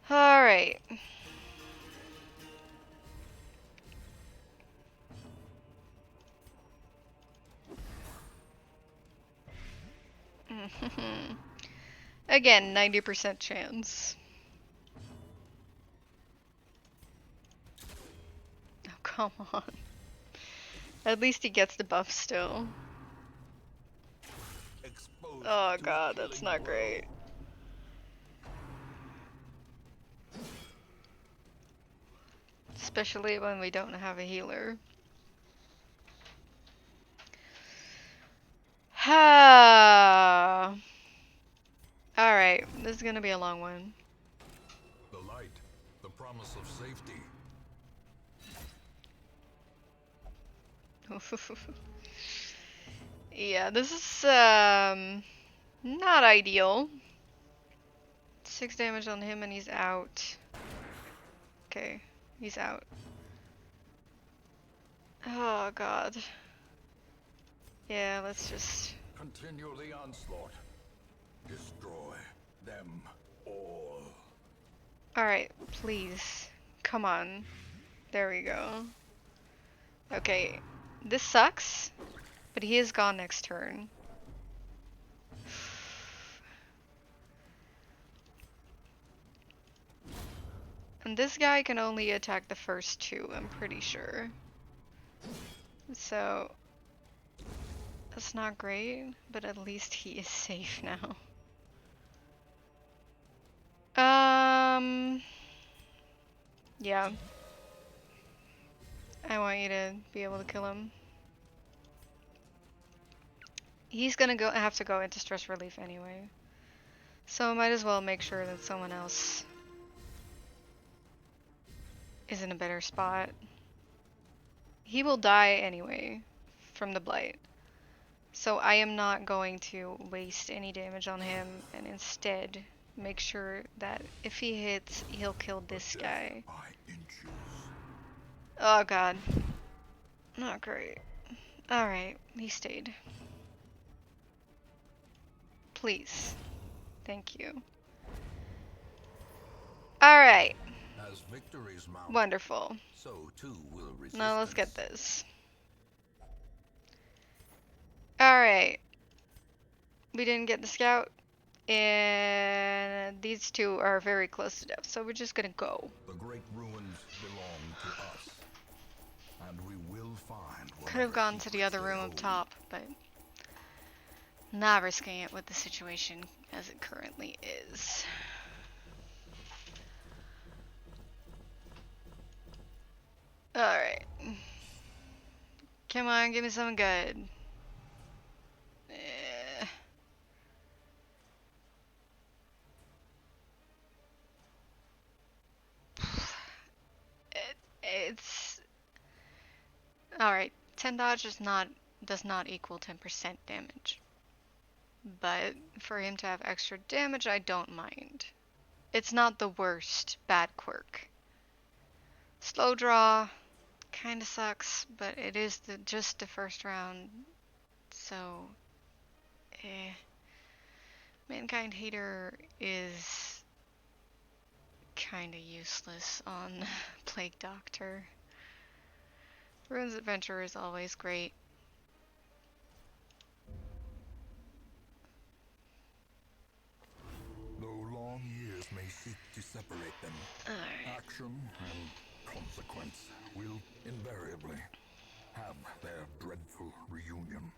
Alright. Again, 90% chance. Oh, come on. At least he gets the buff still. Oh god, that's not great. Especially when we don't have a healer. Alright, this is gonna be a long one. The light, the promise of safety. Yeah, this is not ideal. 6 damage on him and he's out. Okay, he's out. Oh god. Yeah, let's just... Continue the onslaught. Destroy them all. Alright, please. Come on. There we go. Okay, this sucks, but he is gone next turn. And this guy can only attack the first 2, I'm pretty sure. So, that's not great, but at least he is safe now. Yeah. I want you to be able to kill him. He's gonna have to go into stress relief anyway. So I might as well make sure that someone else is in a better spot. He will die anyway from the blight. So I am not going to waste any damage on him and instead make sure that if he hits, he'll kill this guy. Oh god. Not great. Alright, he stayed. Please. Thank you. Alright, As victories mount, wonderful. so too will resistance. Now let's get this. Alright. We didn't get the scout. And these two are very close to death, so we're just gonna go. The great ruins belong to us, and we will find. Could have gone to the other room up top, but not risking it with the situation as it currently is. Alright. Come on, give me something good. It's alright. 10 dodge does not equal 10% damage. But for him to have extra damage, I don't mind. It's not the worst bad quirk. Slow draw kinda sucks, but it is just the first round, so Mankind Hater is kinda useless on Plague Doctor. Rune's Adventure is always great. Though long years may seek to separate them, Alright. action and consequence will invariably have their dreadful reunion.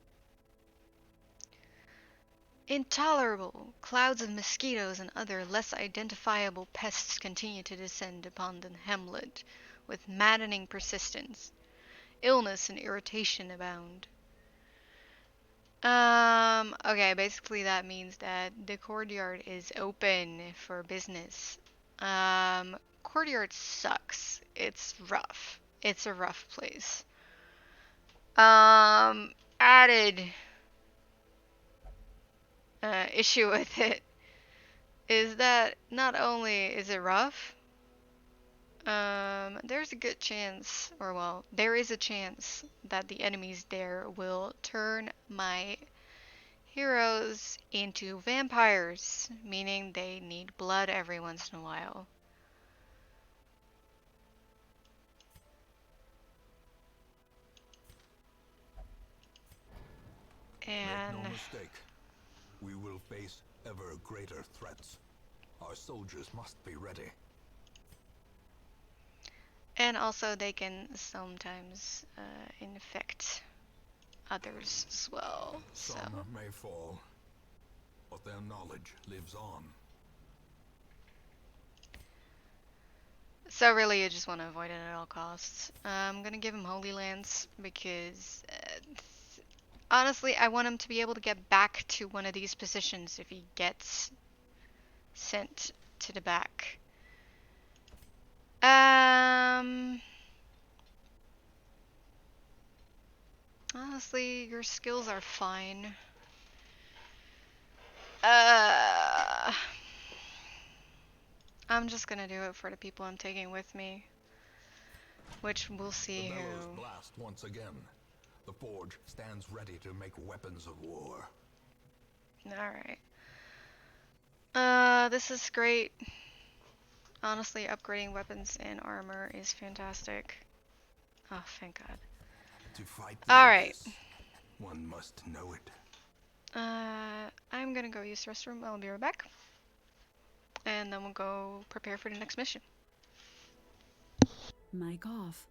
Intolerable! Clouds of mosquitoes and other less identifiable pests continue to descend upon the hamlet with maddening persistence. Illness and irritation abound. Okay, basically that means that the courtyard is open for business. Courtyard sucks. It's rough. It's a rough place. Added issue with it is that not only is it rough, there's a good chance, or well, there is a chance that the enemies there will turn my heroes into vampires, meaning they need blood every once in a while. And make no mistake, we will face ever greater threats. Our soldiers must be ready. and also they can sometimes infect others as well. Some may fall, but their knowledge lives on. So really, you just want to avoid it at all costs. I'm gonna give him Holy Lands because honestly, I want him to be able to get back to one of these positions if he gets sent to the back. Honestly, your skills are fine. I'm just gonna do it for the people I'm taking with me. Which we'll see The bellows who. blast once again. The forge stands ready to make weapons of war. Alright. This is great. Honestly, upgrading weapons and armor is fantastic. Oh, thank God. To fight All right. this, one must know it. I'm gonna go use the restroom. I'll be right back. And then we'll go prepare for the next mission. Mic off.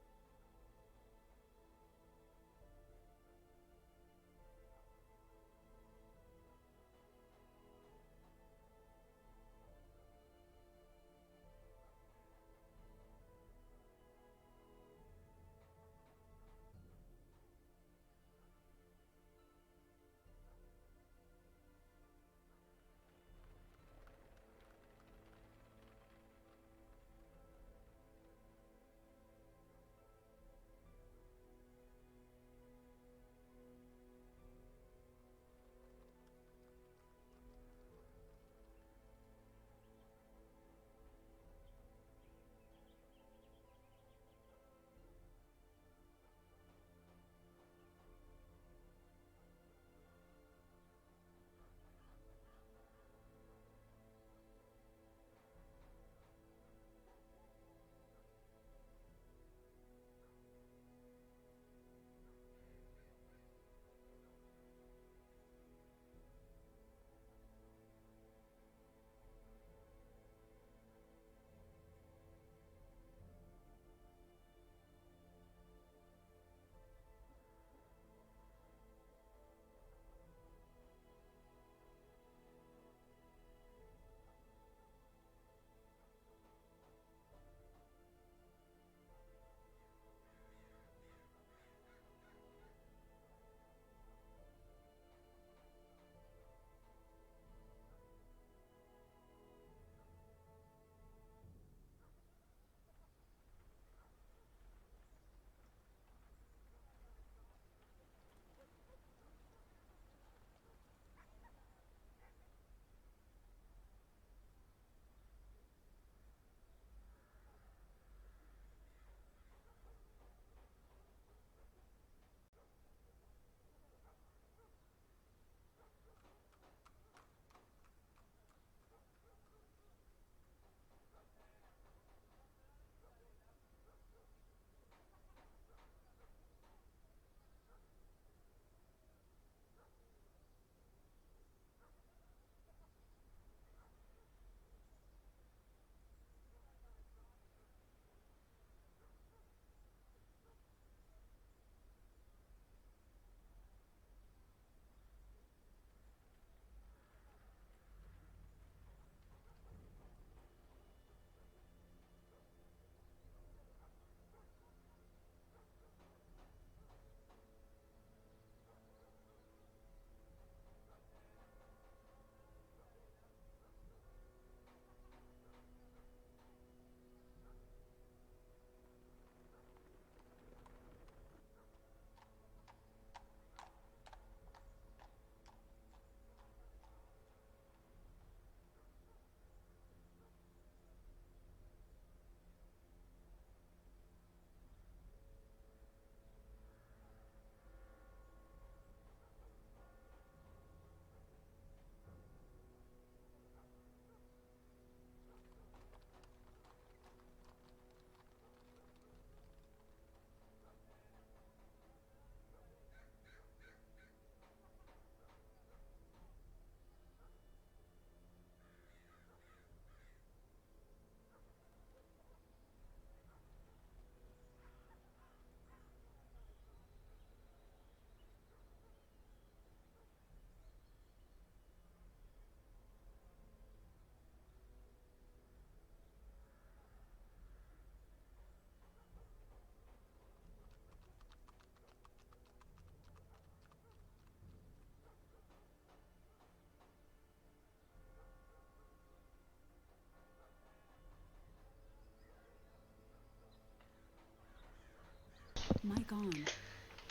on.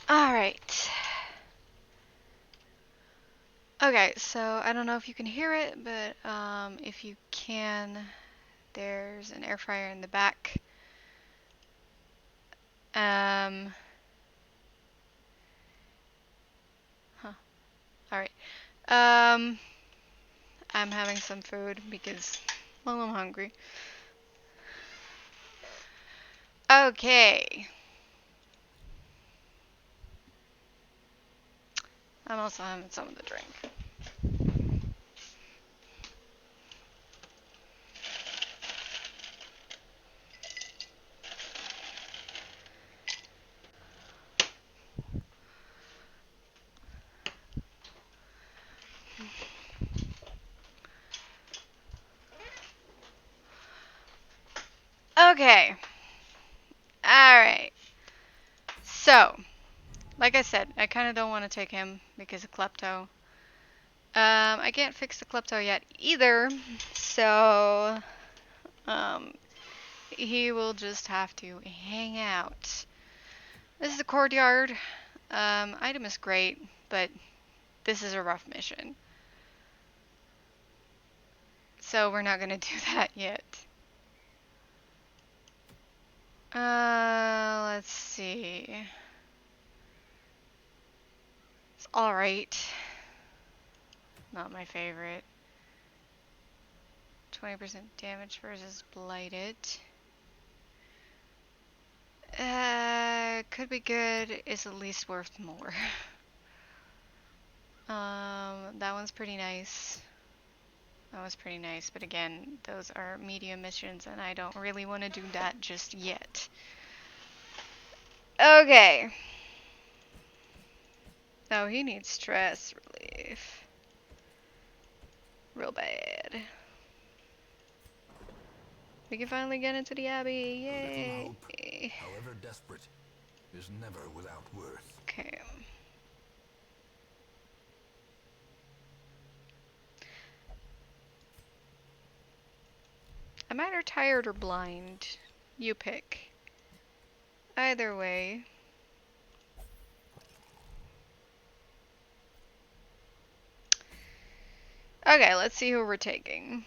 Alright. Okay, so I don't know if you can hear it, but if you can, there's an air fryer in the back. Alright. I'm having some food because, well, I'm hungry. Okay. I'm also having some of the drink. Okay. Alright. So, like I said, I kind of don't want to take him because of Klepto. I can't fix the Klepto yet either, so he will just have to hang out. This is the courtyard. Item is great, but this is a rough mission. So we're not gonna do that yet. Let's see. It's alright. Not my favorite. 20% damage versus blighted. Could be good. Is at least worth more. That one's pretty nice. That was pretty nice, but again, those are medium missions, and I don't really want to do that just yet. Okay. Oh, he needs stress relief. Real bad. We can finally get into the Abbey. Yay. Little hope, however desperate, is never without worth. Okay. I'm either tired or blind. You pick. Either way. Okay, let's see who we're taking.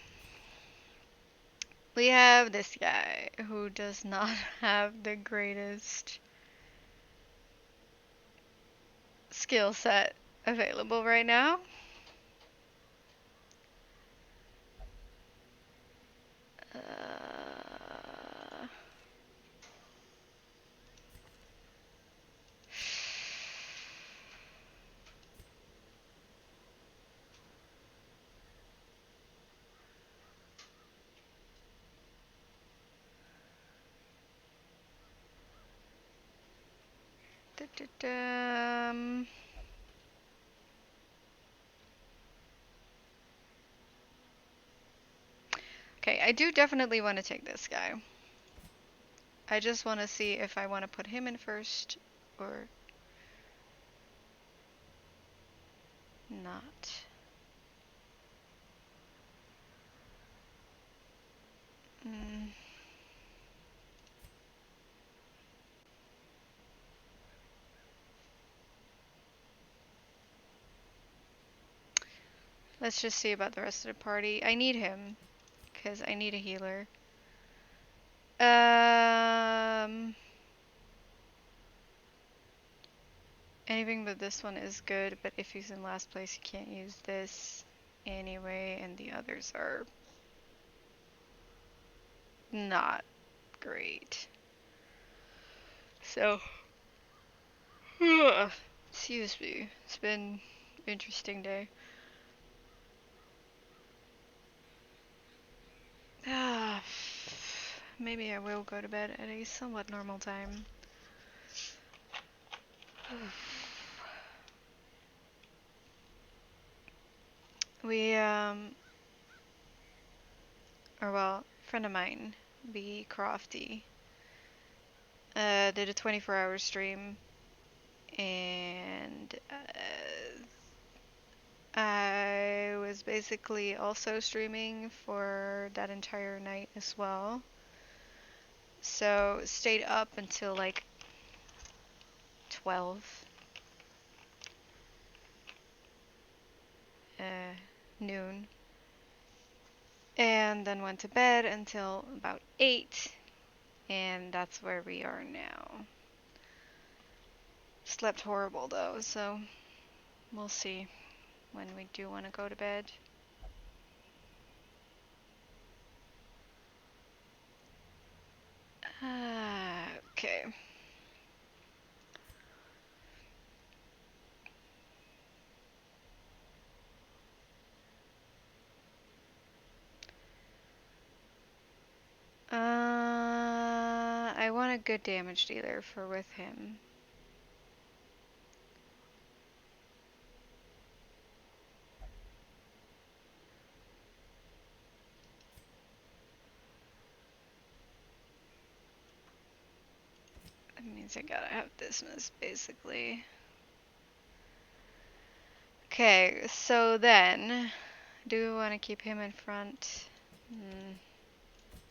We have this guy who does not have the greatest skill set available right now. Okay, I do definitely want to take this guy. I just want to see if I want to put him in first or not. Let's just see about the rest of the party. I need him because I need a healer. Anything but this one is good, but if he's in last place, you can't use this anyway, and the others are not great. So, excuse me. It's been an interesting day. Maybe I will go to bed at a somewhat normal time. We, or well, a friend of mine, B. Crofty, did a 24-hour stream, and I was basically also streaming for that entire night as well. So stayed up until like 12 noon, and then went to bed until about 8, and that's where we are now. Slept horrible though, so we'll see when we do want to go to bed. Okay. I want a good damage dealer for with him. That means I gotta have Dismas, basically. Okay, so then, do we want to keep him in front?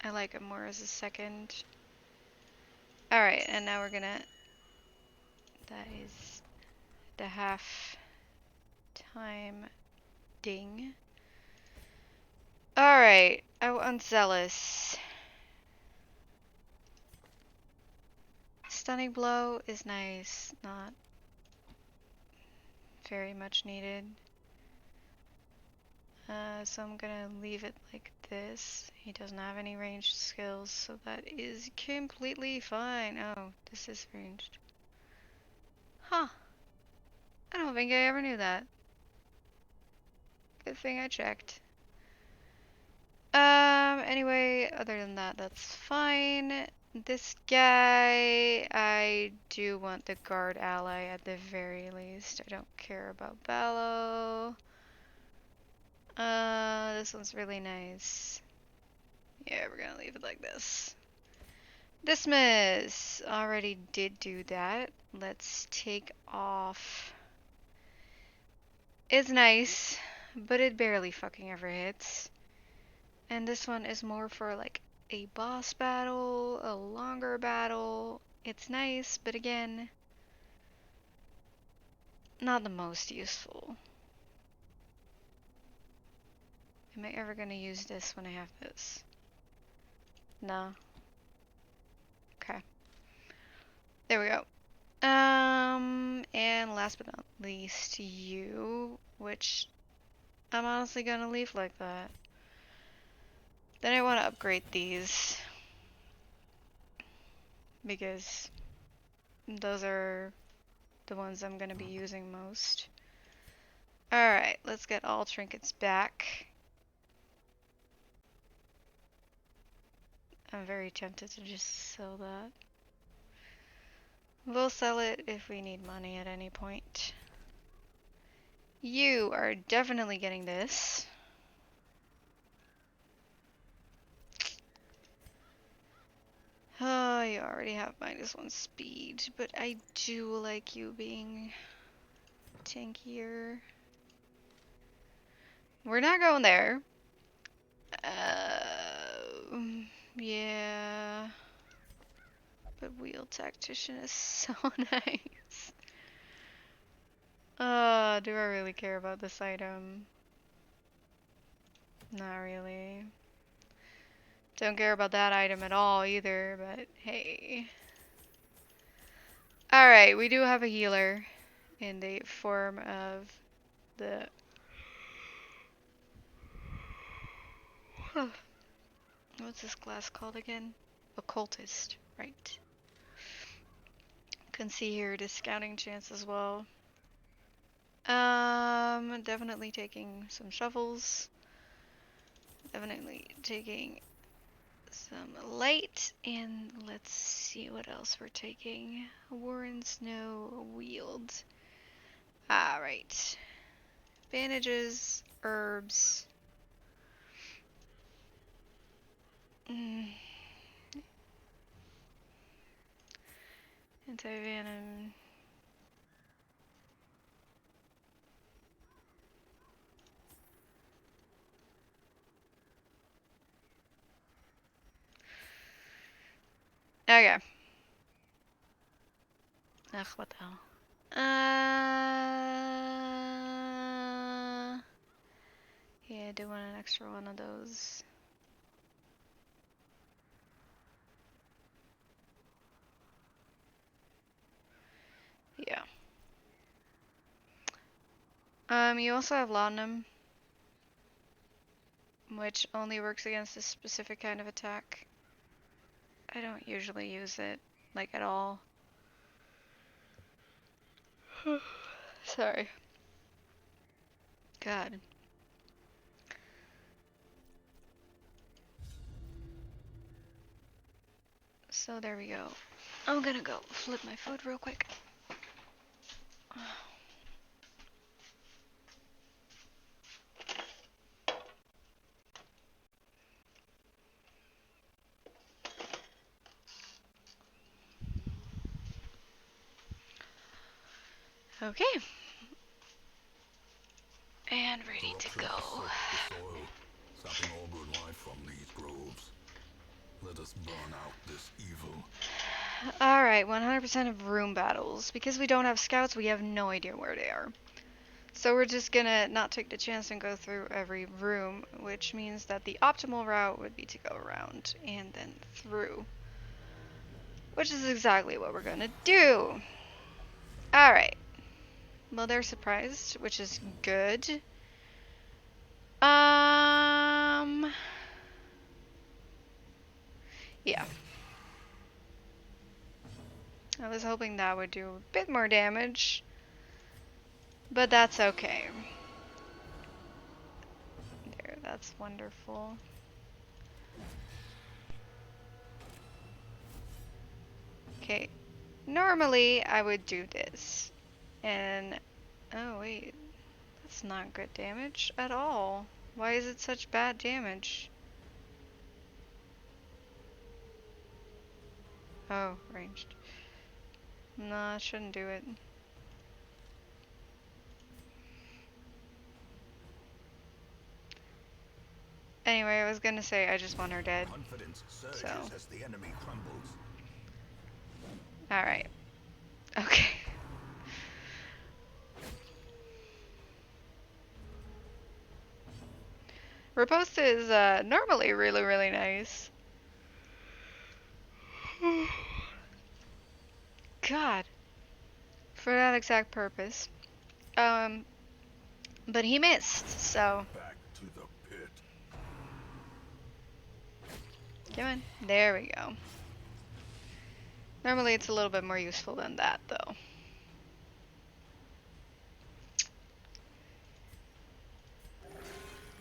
I like him more as a second. Alright, and now we're gonna... That is the half time ding. Alright, I want Zealous. Stunning Blow is nice, not very much needed. So I'm gonna leave it like this. He doesn't have any ranged skills, so that is completely fine. Oh, this is ranged. Huh. I don't think I ever knew that. Good thing I checked. Anyway, other than that, that's fine. This guy, I do want the guard ally at the very least. I don't care about Ballo. This one's really nice. Yeah, we're gonna leave it like this. Dismiss! Already did do that. Let's take off. It's nice, but it barely fucking ever hits. And this one is more for like a boss battle, a longer battle. It's nice, but again, not the most useful. Am I ever gonna use this when I have this? No. Okay. There we go. And last but not least, you, which I'm honestly gonna leave like that. Then I want to upgrade these because those are the ones I'm gonna be using most. Alright, let's get all trinkets back. I'm very tempted to just sell that. We'll sell it if we need money at any point. You are definitely getting this. Oh, you already have -1 speed, but I do like you being tankier. We're not going there. Yeah. But Wheel Tactician is so nice. Do I really care about this item? Not really. Don't care about that item at all either, but hey. Alright, we do have a healer in the form of the... What's this class called again? Occultist, right. Can see here the scouting chance as well. Definitely taking some shovels. Definitely taking some light, and let's see what else we're taking. Warren Snow wield. Alright. Bandages, herbs. Anti-venom. Okay. Ugh, what the hell? Yeah, I do want an extra one of those. Yeah. You also have laudanum, which only works against a specific kind of attack. I don't usually use it, like, at all. Sorry. God. So there we go. I'm gonna go flip my food real quick. Okay. And ready to Corruption go. soaks the soil, sapping all good life from these groves. Let us burn out this evil. Alright, 100% of room battles. Because we don't have scouts, we have no idea where they are. So we're just gonna not take the chance and go through every room, which means that the optimal route would be to go around and then through. Which is exactly what we're gonna do. Alright. Well, they're surprised, which is good. Yeah. I was hoping that would do a bit more damage, but that's okay. There, that's wonderful. Okay, normally I would do this, and oh wait, that's not good damage at all. Why is it such bad damage? Oh, ranged. No, I shouldn't do it. Anyway, I was gonna say I just want her dead. Confidence surges So. as the enemy crumbles. Alright. Okay. Riposte is normally really, really nice. God. For that exact purpose. But he missed, so. Back to the pit. Come on. There we go. Normally it's a little bit more useful than that, though.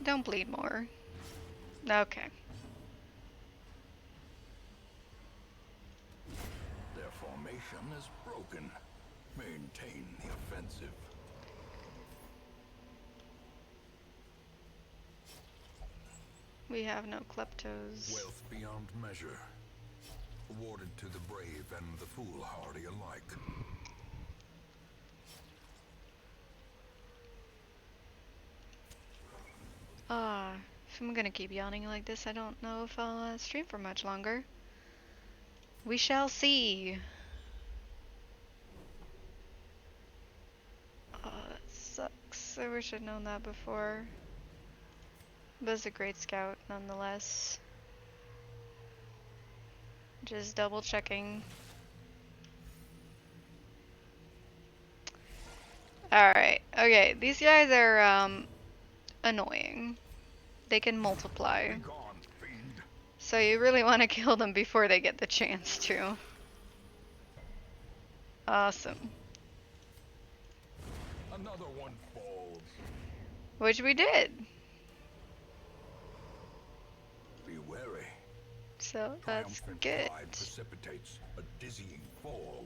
Don't bleed more. Okay. Their formation is broken. Maintain the offensive. We have no kleptos. Wealth beyond measure. Awarded to the brave and the foolhardy alike. If I'm gonna keep yawning like this, I don't know if I'll stream for much longer. We shall see. Oh, that sucks. I wish I'd known that before. But it's a great scout, nonetheless. Just double checking. Alright, okay, these guys are, annoying. They can multiply. Be gone, fiend. So you really want to kill them before they get the chance to. Awesome. Another one falls. Which we did. Be wary. So that's Triumphant good. pride precipitates a dizzying fall.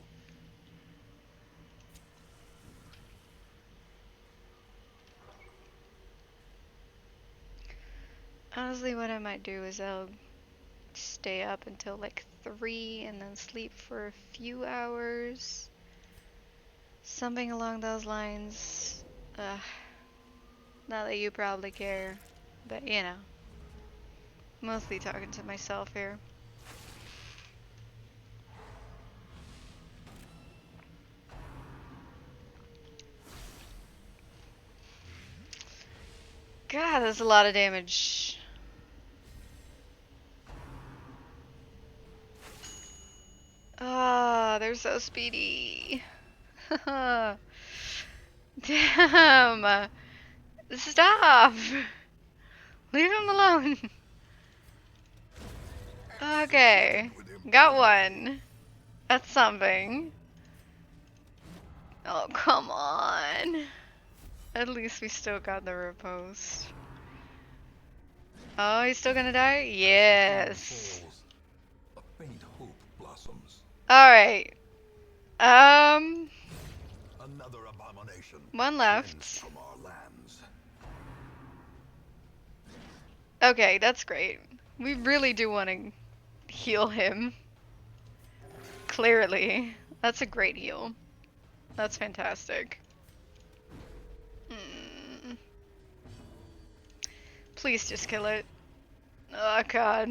Honestly, what I might do is I'll stay up until like 3 and then sleep for a few hours. Something along those lines. Not that you probably care, but you know. Mostly talking to myself here. God, that's a lot of damage. Ah, they're so speedy. Damn. Stop. Leave him alone. Okay. Got one. That's something. Oh, come on. At least we still got the riposte. Oh, he's still gonna die? Yes. Falls, a faint hope blossoms. Alright. Another abomination One cleansed left. from our lands. Okay, that's great. We really do want to heal him. Clearly. That's a great heal. That's fantastic. Hmm. Please just kill it. Oh god.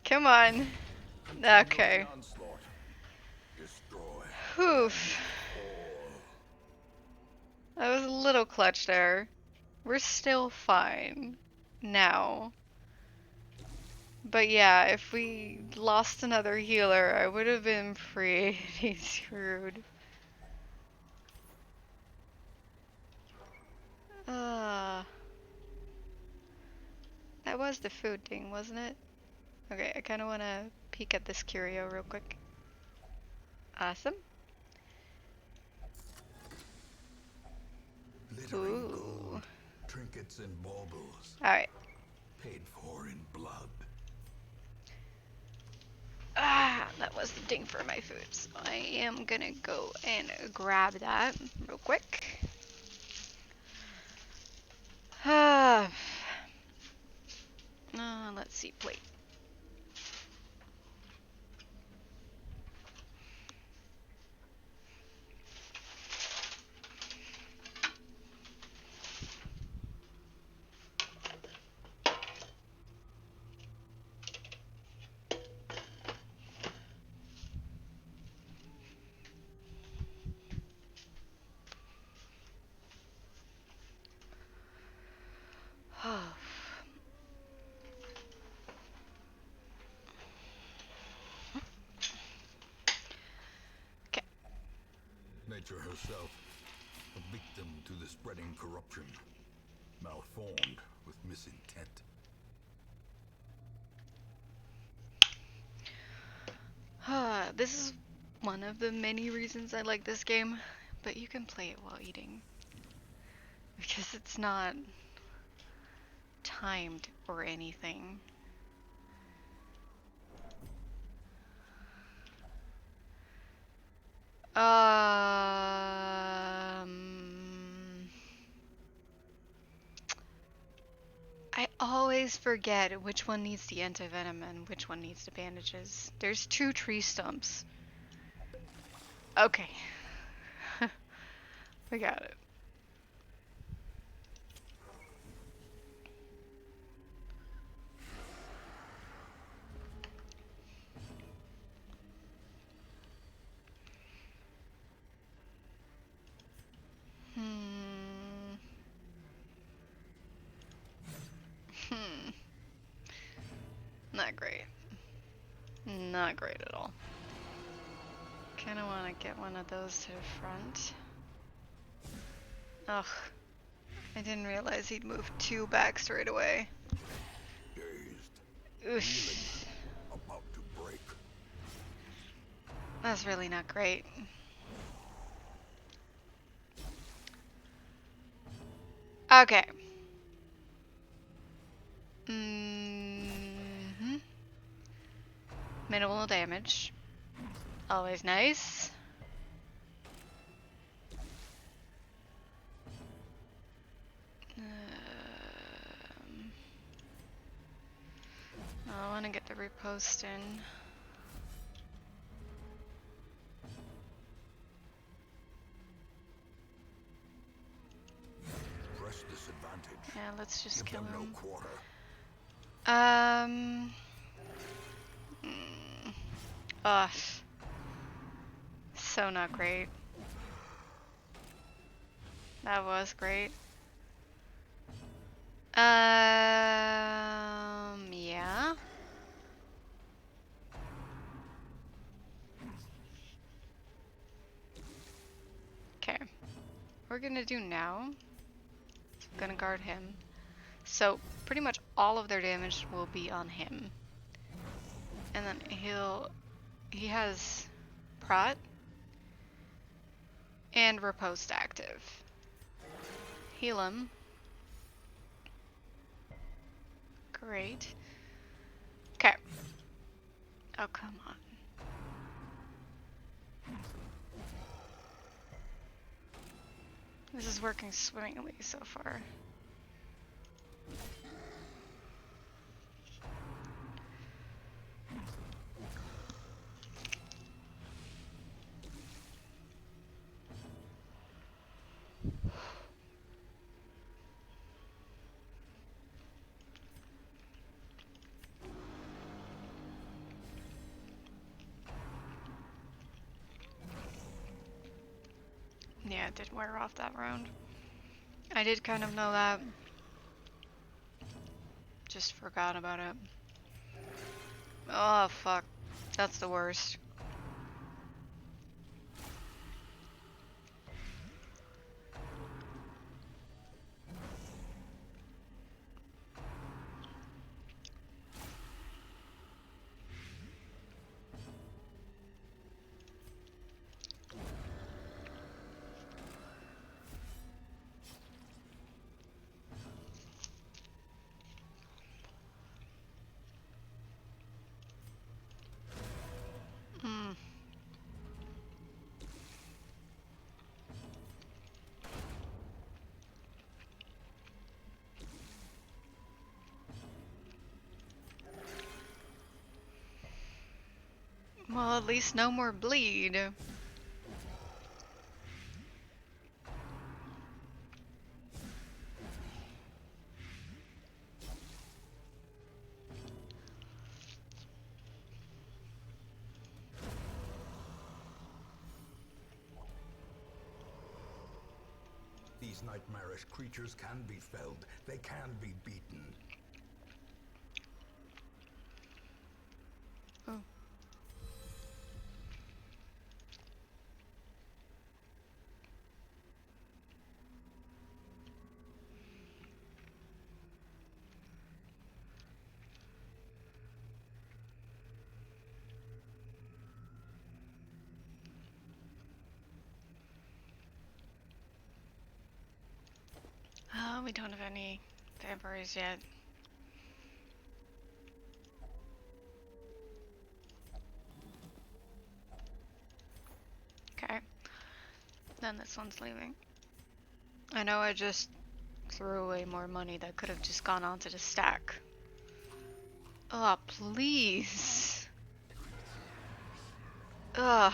Come on. Okay. Onslaught. Destroy. Oof. That was a little clutch there. We're still fine. Now. But yeah, if we lost another healer, I would have been pretty screwed. That was the food thing, wasn't it? Okay, I kind of want to peek at this curio real quick. Awesome. Glittering Ooh. gold, trinkets and baubles, Alright. paid for in blood. Ah, that was the ding for my food. So I am gonna go and grab that real quick. Let's see, plate. Okay. Nature herself, a victim to the spreading corruption, malformed with misintent. This is one of the many reasons I like this game, but you can play it while eating. Because it's not timed or anything. I always forget which one needs the anti-venom and which one needs the bandages. There's 2 tree stumps. Okay. We got it. Not great. Not great at all. Kinda wanna get one of those to the front. Ugh. I didn't realize he'd move 2 back straight away. Dazed, Oof. about to break. That's really not great. Okay. Minimal damage. Always nice. I want to get the repost in. Press disadvantage. Yeah, let's just Give kill them him. no quarter. Ugh. So not great. That was great. Yeah. Okay. We're gonna do now. So I'm gonna guard him. So pretty much all of their damage will be on him. And then he has Prot and Riposte active. Heal him. Great. Okay. Oh, come on. This is working swimmingly so far. Yeah, it did wear off that round. I did kind of know that. Just forgot about it. Oh, fuck. That's the worst. Mm. Well, at least no more bleed. These nightmarish creatures can be felled. They can be beaten. Oh. Oh, we don't have any vampires yet. Okay. Then this one's leaving. I know I just threw away more money that could have just gone onto the stack. Oh, please. Ugh.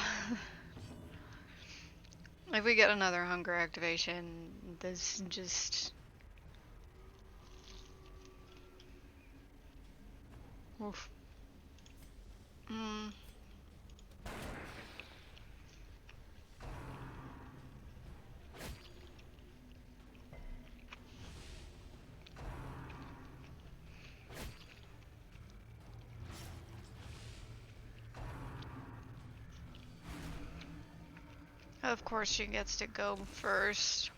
If we get another hunger activation, this just... Oof. Mm. Of course she gets to go first.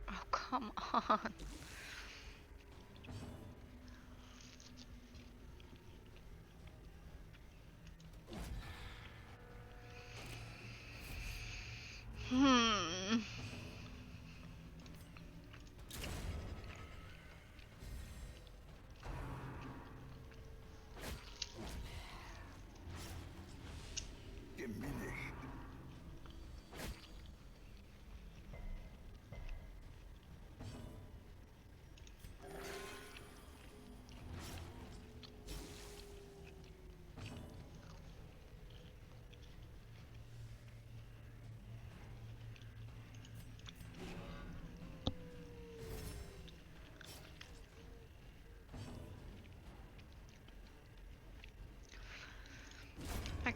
Oh, come on. Hmm. Diminished.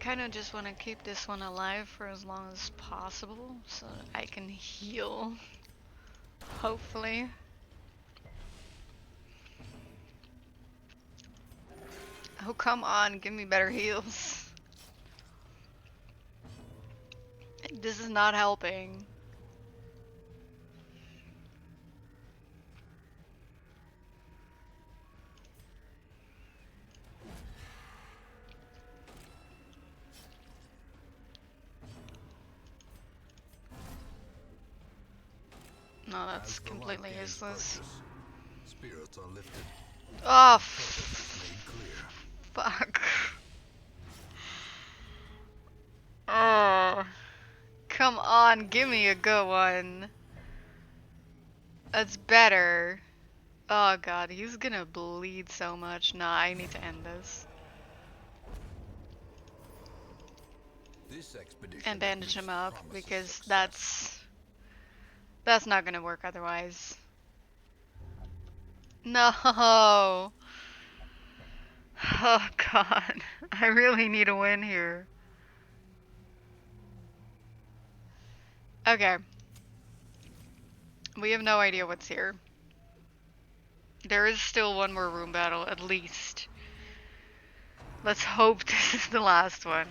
kind of just want to keep this one alive for as long as possible so that I can heal. Hopefully. Oh, come on, give me better heals. This is not helping. No, that's As the completely light gains useless. focus, spirits are lifted. Oh, Purpose made clear. fuck. Oh, come on, give me a good one. That's better. Oh god, he's gonna bleed so much. Nah, I need to end this. This expedition And at bandage him least up, promises because success. that's not gonna work otherwise. No! Oh god, I really need a win here. Okay. We have no idea what's here. There is still one more room battle, at least. Let's hope this is the last one.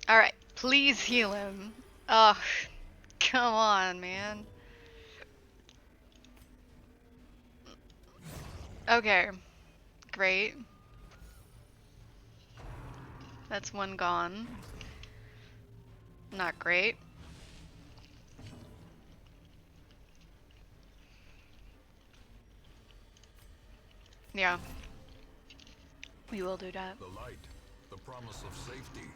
Alright, please heal him. Ugh, come on, man. Okay, great. That's one gone. Not great. Yeah. We will do that. The light, the promise of safety.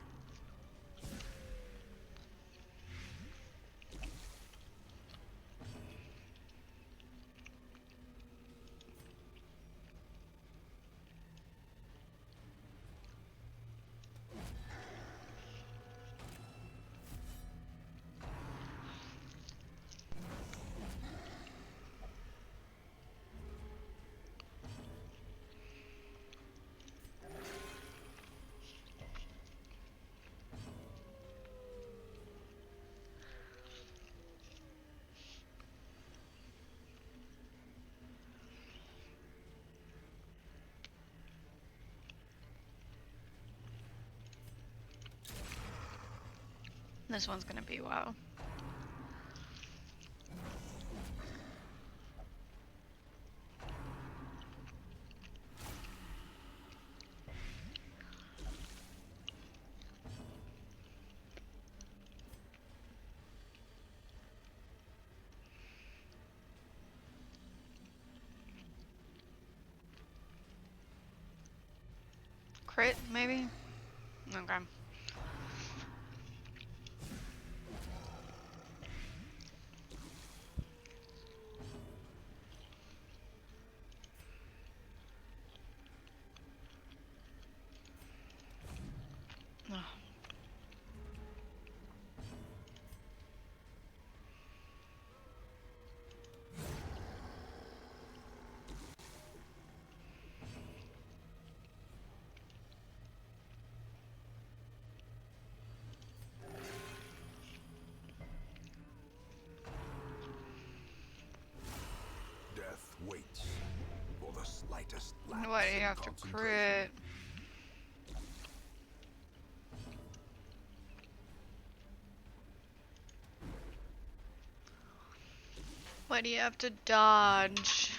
This one's gonna be wow. Crit, maybe? Okay. Ugh. Death waits for the slightest lapse Why do you in have to concentration. crit? Why do you have to dodge?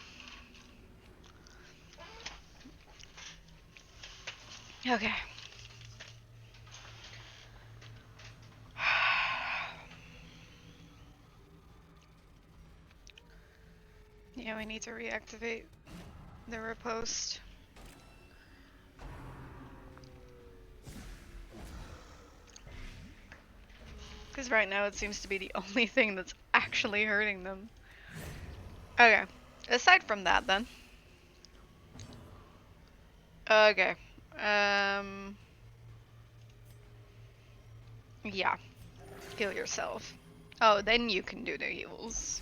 Okay. Yeah, we need to reactivate the riposte. Because right now it seems to be the only thing that's actually hurting them. Okay. Aside from that, then. Okay. Yeah. Heal yourself. Oh, then you can do the heals.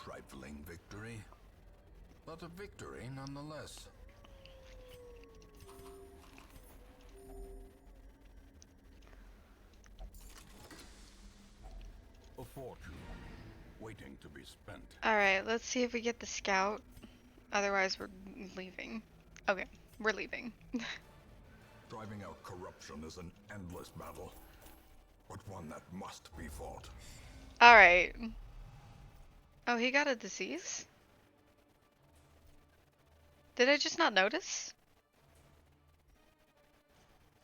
trifling victory, but a victory nonetheless. A fortune waiting to be spent. Alright, let's see if we get the scout. Otherwise, we're leaving. Okay, we're leaving. Driving out corruption is an endless battle, but one that must be fought. Alright. Oh, he got a disease? Did I just not notice?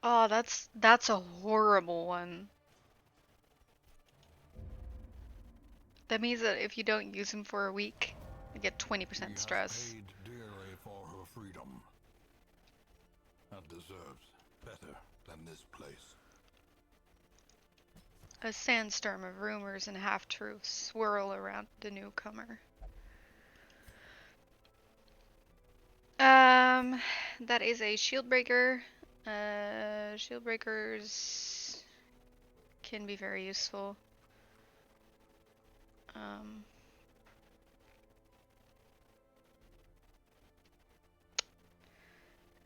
Oh, that's a horrible one. That means that if you don't use him for a week, you get 20% stress. Paid dearly for her freedom. And deserves better than this place. A sandstorm of rumors and half-truths swirl around the newcomer. That is a shield breaker. Shield breakers can be very useful.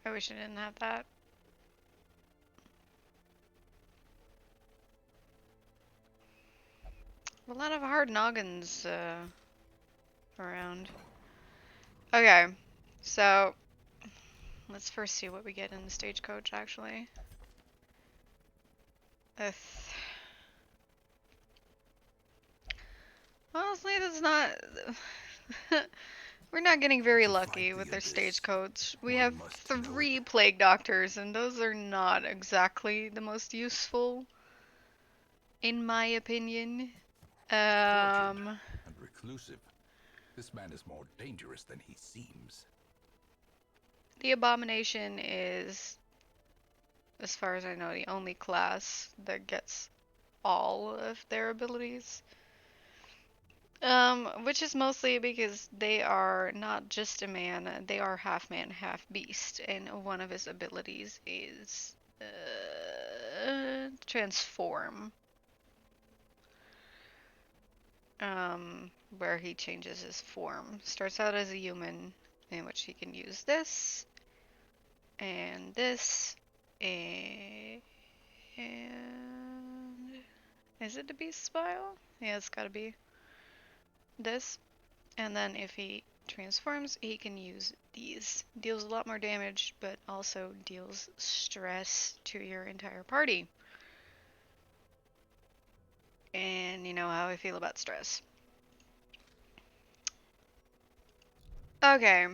I wish I didn't have that. A lot of hard noggins around. Okay, so let's first see what we get in the stagecoach, actually. Honestly, that's not... We're not getting very lucky with their stagecoach. We have 3 plague doctors, and those are not exactly the most useful, in my opinion. And reclusive. This man is more dangerous than he seems. The Abomination is, as far as I know, the only class that gets all of their abilities. Which is mostly because they are not just a man, they are half man, half beast, and one of his abilities is transform. Where he changes his form. Starts out as a human, in which he can use this, and this, and is it the beast spile? Yeah, it's gotta be this. And then if he transforms, he can use these. Deals a lot more damage, but also deals stress to your entire party. And you know how I feel about stress. Okay.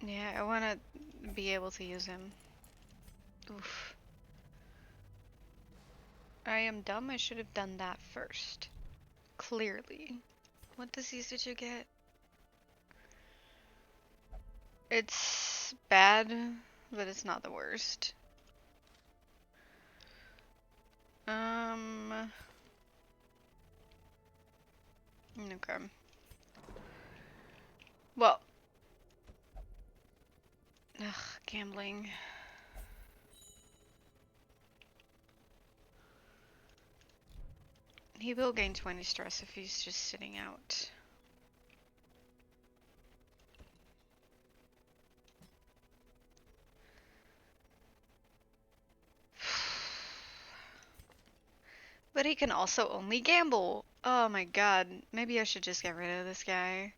Yeah, I want to be able to use him. Oof. I am dumb. I should have done that first. Clearly. What disease did you get? It's bad, but it's not the worst. Okay. Well. Ugh, gambling. He will gain 20 stress if he's just sitting out. But he can also only gamble. Oh my god. Maybe I should just get rid of this guy.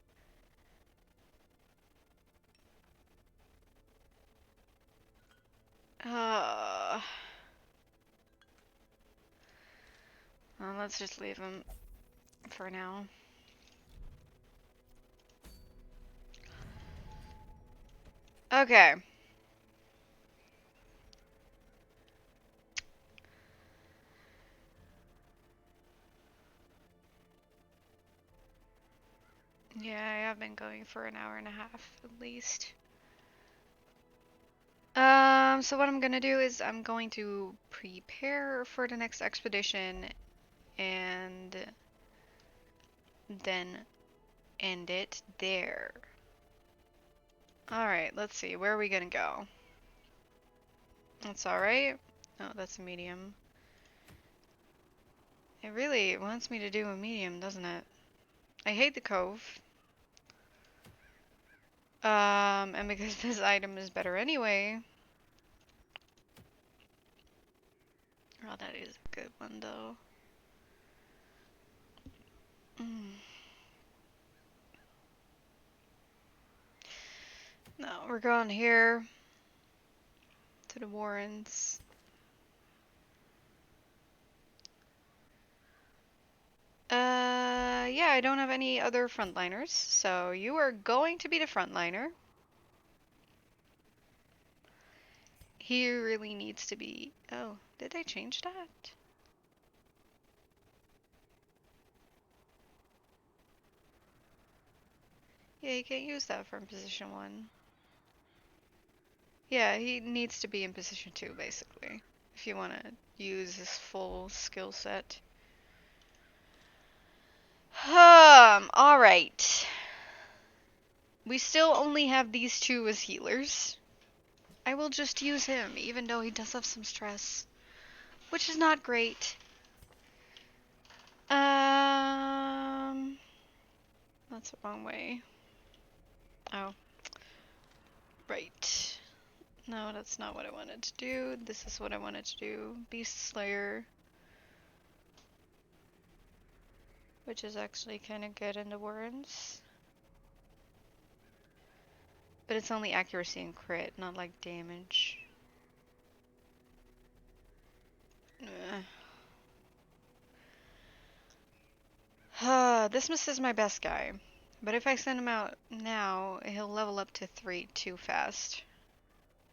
Well, let's just leave him for now. Okay. Yeah, I have been going for an hour and a half at least. So what I'm gonna do is I'm going to prepare for the next expedition and then end it there. Alright, let's see, where are we gonna go? That's alright. Oh, that's a medium. It really wants me to do a medium, doesn't it? I hate the cove. And because this item is better anyway. Oh, that is a good one, though. No, we're going here to the Warrens. Yeah, I don't have any other frontliners, so you are going to be the frontliner. He really needs to be... Oh, did they change that? Yeah, you can't use that from position 1. Yeah, he needs to be in position 2, basically, if you want to use his full skill set. Alright. We still only have these 2 as healers. I will just use him, even though he does have some stress. Which is not great. That's the wrong way. Oh. Right. No, that's not what I wanted to do. This is what I wanted to do. Beast Slayer. Which is actually kind of good in the Warrens. But it's only accuracy and crit, not like damage. Dismas is my best guy. But if I send him out now, he'll level up to 3 too fast.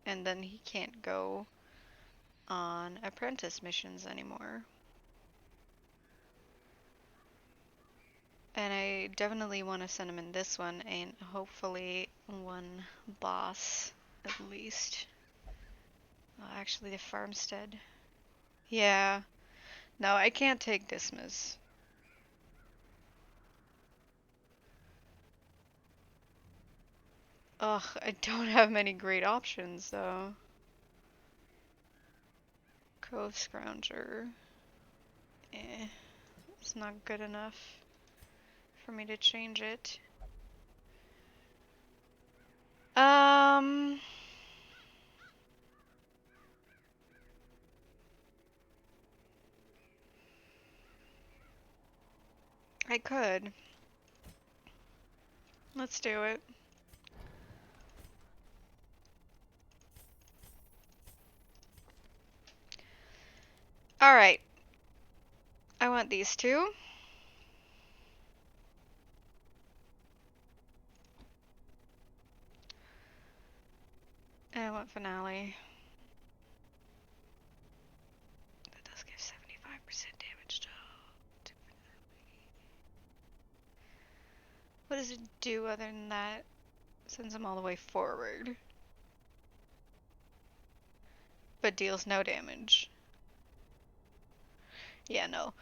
And then he can't go on apprentice missions anymore. And I definitely want to send him in this one, and hopefully one boss at least. Oh, actually the farmstead. Yeah. No, I can't take Dismas. Ugh, I don't have many great options though. Cove Scrounger. It's not good enough for me to change it. I could. Let's do it. Alright. I want these 2. And I want Finale. That does give 75% damage to What does it do other than that? Sends them all the way forward. But deals no damage. Yeah, no.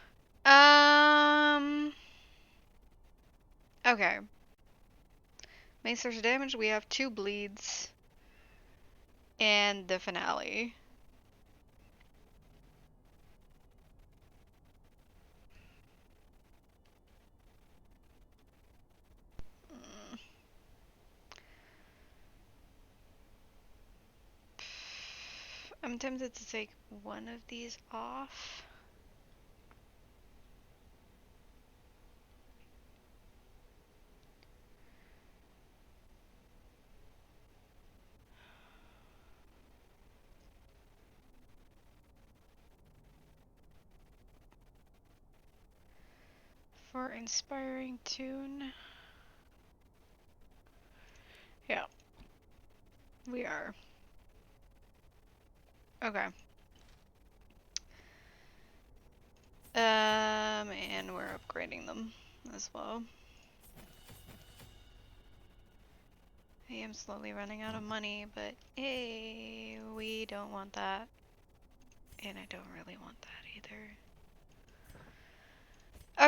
Okay. Main source of damage, we have 2 bleeds. And the Finale. I'm tempted to take one of these off. For Inspiring Tune. Yeah. We are. Okay. And we're upgrading them as well. I am slowly running out of money, but hey, we don't want that. And I don't really want that either.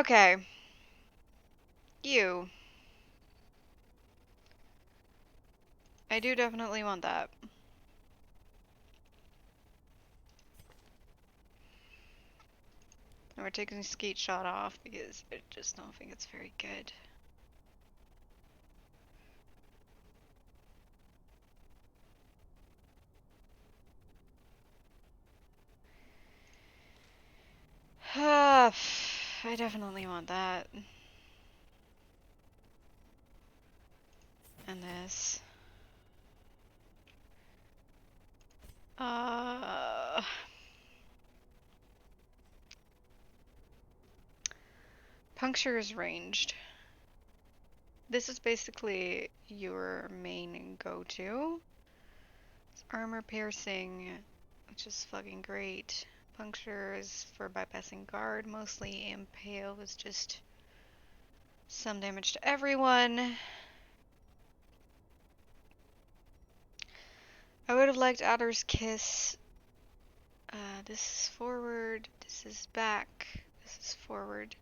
Okay. You. I do definitely want that. And we're taking Skeet Shot off because I just don't think it's very good. I definitely want that. And this. Puncture is ranged. This is basically your main go-to. It's armor piercing, which is fucking great. Puncture is for bypassing guard mostly. Impale is just some damage to everyone. I would have liked Adder's Kiss. This is forward, this is back, this is forward,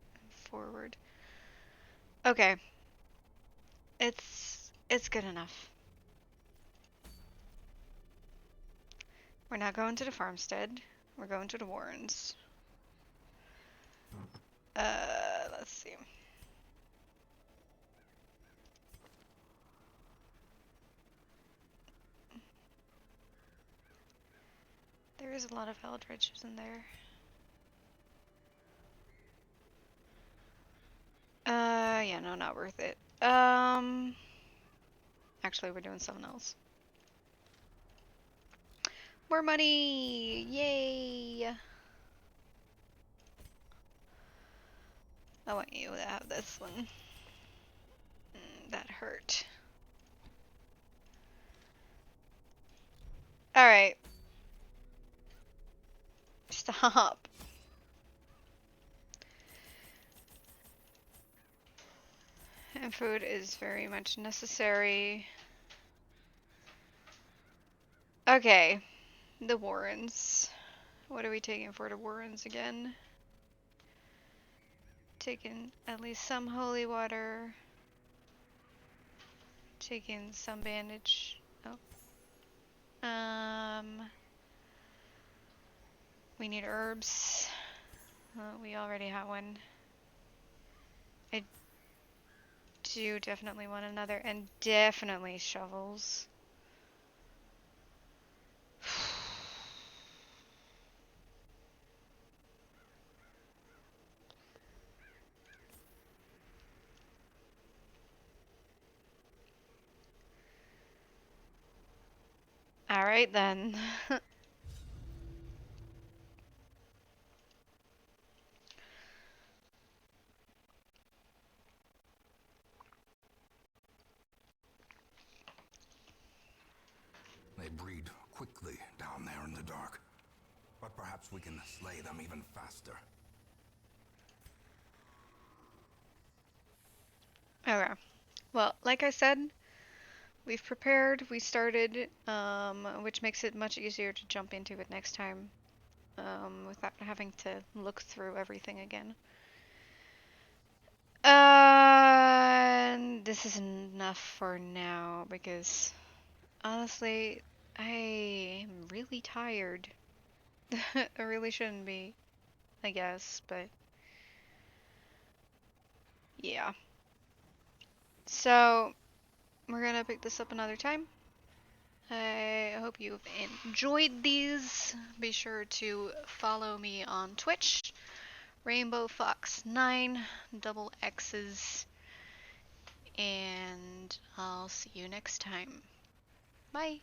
forward. Okay. It's good enough. We're not going to the farmstead. We're going to the Warrens. Let's see. There is a lot of Eldritches in there. Yeah, no, not worth it. Actually, we're doing something else. More money! Yay! I want you to have this one. That hurt. Alright. Stop. And food is very much necessary. Okay. The Warrens. What are we taking for the Warrens again? Taking at least some holy water. Taking some bandage. Oh. We need herbs. We already have one. I do definitely want another, and definitely shovels. Alright then. They breed quickly down there in the dark. But perhaps we can slay them even faster. Okay. Well, like I said, we've prepared, we started, which makes it much easier to jump into it next time, without having to look through everything again. And this is enough for now, because honestly, I am really tired. I really shouldn't be, I guess, but yeah. So, we're gonna pick this up another time. I hope you've enjoyed these. Be sure to follow me on Twitch, Rainbow Fox 9, double X's, and I'll see you next time. Bye!